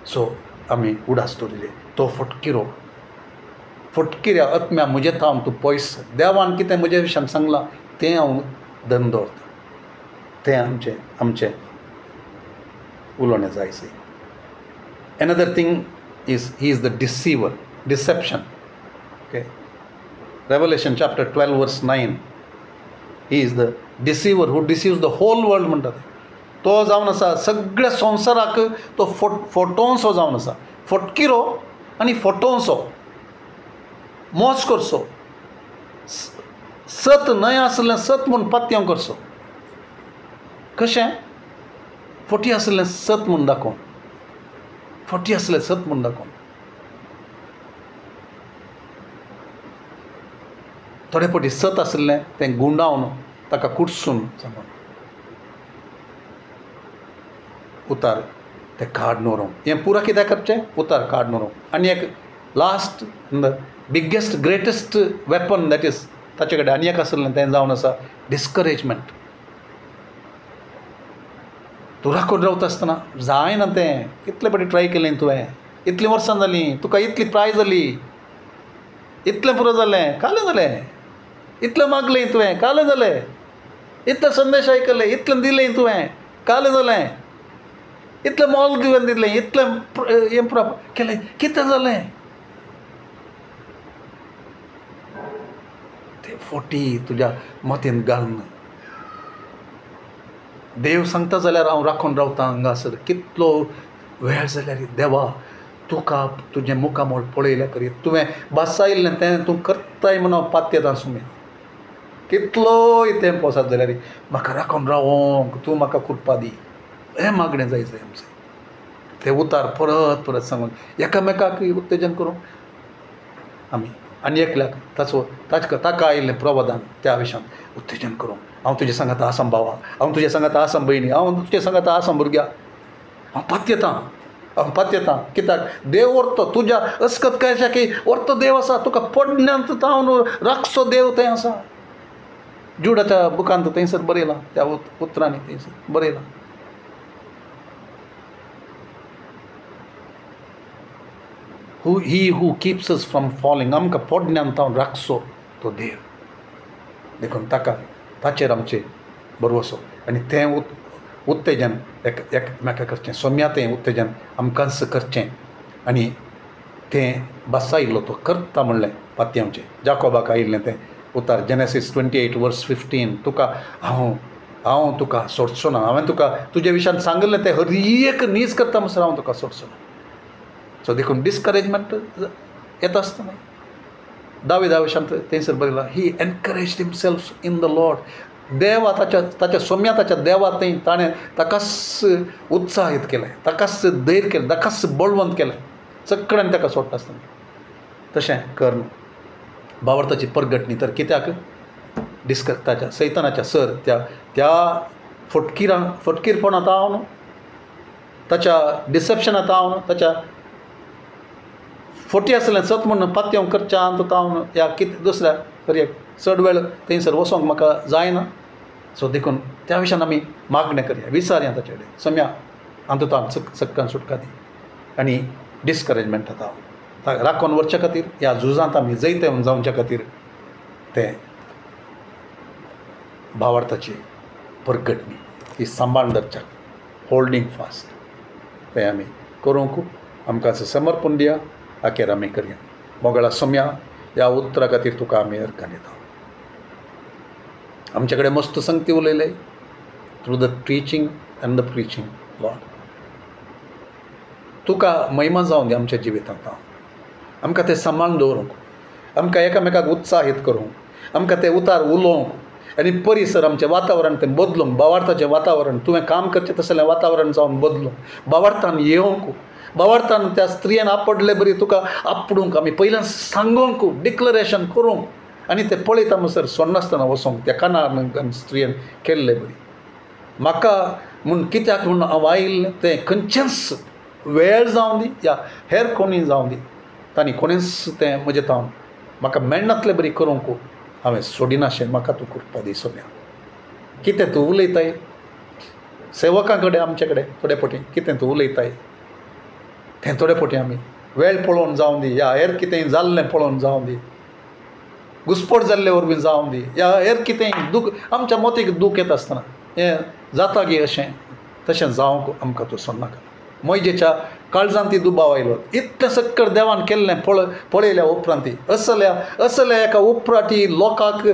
सो आमी उडास दवरले. तो फटकिऱ्या आत्म्या म्हजे थांव तूं पयस. देवान कितें म्हजे विशयान सांगलां तें हांव धन दवरता. तें आमचें उलोवणें जाय. Another thing is he is the deceiver, deception. Okay. Revelation chapter 12 verse 9. He is the deceiver who deceives the whole world म्हणटात. तो जावन आसा सगळ्या संवसाराक तो फटोवसो जावन आसा. फटकिरो आनी फटोवसो, मोस करचो, सत न्हय आसलें सत म्हूण पातयेव करचो. कशें फटी आसलें सत म्हूण दाखोवन, फटी आसलें सत म्हूण दाखोवन. थोडे फावटी सत आसलें तें गुंडावन ताका कुडसून सांगून उतार तें काडून व्हरूंक. हें पुरो कित्याक करचें? उतार काडून व्हरूंक. आनी एक last biggest greatest weapon that is ताचे कडेन आनी एक आसलें तें जावन आसा डिस्करेजमेंट. तूं राखून रावता आसतना जायना तें. कितले फावटी ट्राय केलें तुवें, इतलीं वर्सां जालीं, तुका इतली ट्राय जाली, इतलें पुरो जालें, कालें जालें. इतलें मागलें तुवें, कालें जालें. इतले संदेश आयकले, इतलें दिलें तुवें, कालें जालें. इतलें मोल तुवें दिलें, इतलें हें पुरो केलें, कितें जालें? ते फोटी तुज्या मतीन घालून देव सांगता जाल्यार हांव राखून रावतां हांगासर. कितलो वेळ जाल्यार देवा तुका तुजें मुखामोळ पळयल्या करी. तुवें बासायिल्लें तें तूं करताय म्हणून हांव पातयेता सुमें. कितलोय तेंप वचत जाल्यार म्हाका राखून रावोंक तूं म्हाका कृपा दी. हें मागणें जाय आमचें. ते उतार परत परत सांगून एकामेकाक उत्तेजन करूंक आमी आनी एकल्याक ताका आयिल्लें प्रबोधान त्या विशयान उत्तेजन करूंक. हांव तुजे सांगात आसां भावा, हांव तुजे सांगात आसां भयणी, हांव तुजे सांगात आसां भुरग्या. हांव पातयेतां. कित्याक देव व्हरतो तुज्या अस्कत कशें की व्हरतो देव आसा. तुका पडण्यांत तावन राखचो देव थंय आसा. जुडाच्या बुकांत थंयसर बरयलां, त्या उतरांनी थंयसर बरयलां. ही हू कीप्स अस फ्रॉम फॉलिंग. आमकां पडण्यांत तावन राखचो तो देव. देखून ताचेर आमचें भरवसो. आनी तें उत्तेजन एकामेका करचें. सोम्या तें उत्तेजन आमकांच करचें. आनी तें बासायिल्लो तो करता म्हणलें पातयेवचें. जाकोबाक आयिल्लें तें उतार जेनेसीस 28:15. तुका हांव तुका सोडचो ना. हांवें तुका तुजे विशयान सांगलें तें हर एक नीज करता म्हणसर हांव तुका सोडचो ना. सो देखून डिस्करेजमेंट येता आसतना दाविदा विशयान थंयसर बरयलां he encouraged himself in the Lord. देवा ताच्या सोम्या ताच्या देवा थंय ताणें ताकाच उत्साहीत केलें, ताकाच धैर्य केलें, ताकाच बळवंत केलें सगळ्यांनी ताका सोडटा आसतना. तशें कर भावार्थाची परगटणी तर कित्याक ताच्या सैतानाच्या सर त्या फटकीरपणांत हांव न्हू, ताच्या डिसेप्शनांत हांव न्हू, ताच्या फोटी आसलें सत म्हणून पातयेव करच्यान हांव ह्या कितें दुसऱ्या पर्याक चड वेळ थंयसर वचोंक म्हाका जायना. सो देखून त्या विशयान आमी मागणें करया, विचारया ताचे कडेन. सम्या आमकां सक्कान सुटका दी. आनी डिस्करेजमेंट जाता हांव राखून व्हरचे खातीर ह्या झुजांत आमी जैते जावचे खातीर तें भावार्थाची परगटणी ही सांबाळ दवरच्या, होल्डिंग फास्ट तें आमी करूंक आमकां समर्पण दिया. आखेर आमी करया. मोगळा सोम्या ह्या उतरा खातीर तुका आमी अर्घान दिता. आमचे कडेन मस्त संगती उलयले through the teaching and the preaching. Lord तुका महिमा जावं दी आमच्या जिवितांत. आमकां तें सांबाळून दवरूंक, आमकां एकामेकाक उत्साहीत करूंक, आमकां तें उतार उलोवंक आनी परिसर आमचें वातावरण तें बदलूंक. भावार्थाचें वातावरण तुवें काम करचें तसलें वातावरण जावन बदलूंक, भावार्थान येवंक, भावार्थान त्या स्त्रियेन आपडले बरी तुका आपडूंक आमी पयल्यान सांगूंक, डिक्लरेशन करूंक आनी तें पळयता म्हणसर सोडनासतना वचोंक त्या कानार स्त्रियेन केल्ले बरी. म्हाका म्हूण कित्याक म्हूण हांव आयिल्लें तें खंयचेंच वेळ जावं दी या हेर कोणी जावं दी, तांणी कोणीच तें म्हजें तावन म्हाका मेळनातलें बरी करूंक हांवें सोडिनाशें. म्हाका तूं कृपा दी सोम्या. कितें तूं उलयताय सेवकां कडेन आमचे कडेन थोडे फावटी कितें तूं उलयताय तें थोडे फावटी आमी वेळ पळोवन जावं दी, या हेर कितेंय जाल्लें पळोवन जावं दी, घुसपट जाल्ले वरवीं जावं दी, या हेर कितेंय दूख आमच्या मतीक दूख येता आसतना हें जाता गे अशें तशें जावंक आमकां तूं सोडनाका. मोयजेच्या काळजांत ती दुबाव आयलो. इतलें सक्कर देवान केल्लें पळयल्या उपरांत असल्या एका उपराटी लोकांक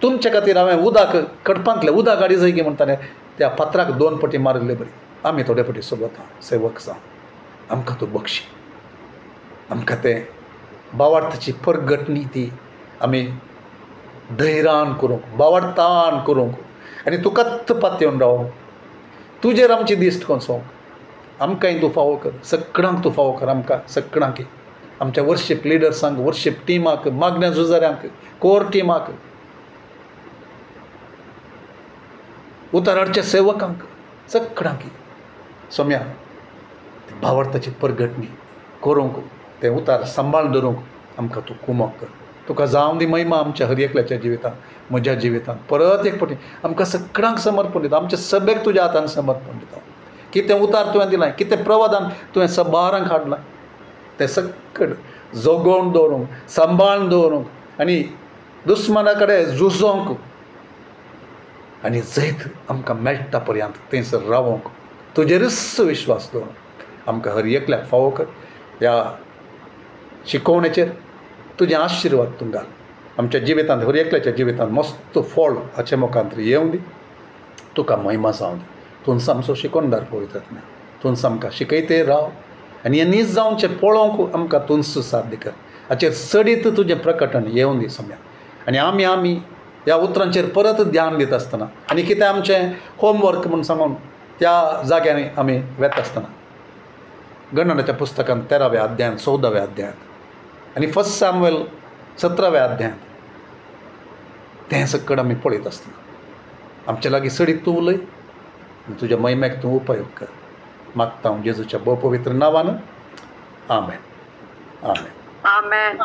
तुमचे खातीर हांवें उदक कडपांतलें उदक गाडी जाय गे म्हणटालें त्या पात्राक 2 पटी मारिल्ले बरी. आमी थोडे फावटी सोबत सेवक जावं. आमकां तूं बक्षी, आमकां तें भावार्थाची परगटणी ती आमी धैर्यान करूंक भावार्थान करूंक आनी तुकाच पातयेवन रावंक तुजेर आमची दिश्ट कोसोवंक आमकांय तूं फावो कर सगळ्यांक तूं फावो कर आमकां सगळ्यांक आमच्या वर्शीप लिडर्सांक वर्शीप टिमाक मागण्या झुजाऱ्यांक कोर टिमाक उताराच्या सेवकांक सगळ्यांक सोम्या भावार्थाची परगटणी करूंक ते उतार सांबाळून दवरूंक आमकां तूं कुमक कर तुका जावं दी महिमा आमच्या हर एकल्याच्या जिवितांत म्हज्या जिवितांत परत एक फावटी आमकां सगळ्यांक समर्पण दिता आमच्या सभेक तुज्या हातान समर्पण दिता कितें उतार तुवें दिलां कितें प्रवादान तुवें सबारांक हाडलां तें सगळें जोगोवन दवरूंक सांबाळून दवरूंक आनी दुस्माना कडेन झुजोवंक आनी जैत आमकां मेळटा पर्यंत थंयसर रावोंक तुजेरच विश्वास दवरूंक आमकां हर एकल्याक फावो कर ह्या शिकोवणेचेर तुजें आशिर्वाद तूं घाल आमच्या जिवितांत हर एकल्याच्या जिवितांत मस्त फळ हाचे मुखांत येवं दी तुका महिमा जावं दी तुंच आमचो शिकोवणदार पवित्रात्म्या तुंच आमकां शिकयते राव आनी हें नीज जावचें पळोवंक आमकां तुंच साध्य कर हाचेर चडीत तुजें प्रकटन येवं दी सम्या आनी आमी ह्या उतरांचेर परत ध्यान दिता आसतना आनी कितें आमचें होमवर्क म्हूण सांगून त्या जाग्यांनी आमी वेता आसतना गणनाच्या पुस्तकांत 13व्या अध्यायांत 14व्या अध्यायांत आनी फर्स्ट सॅम्युएल 17व्या अध्यायांत तें सकट आमी पळयत आसतना आमचे लागीं सडीत तूं उलय आनी तुज्या महिम्याक तूं उपयोग कर मागता हांव जेजूच्या बळ पवित्र नांवान आमेन आमेन आमेन.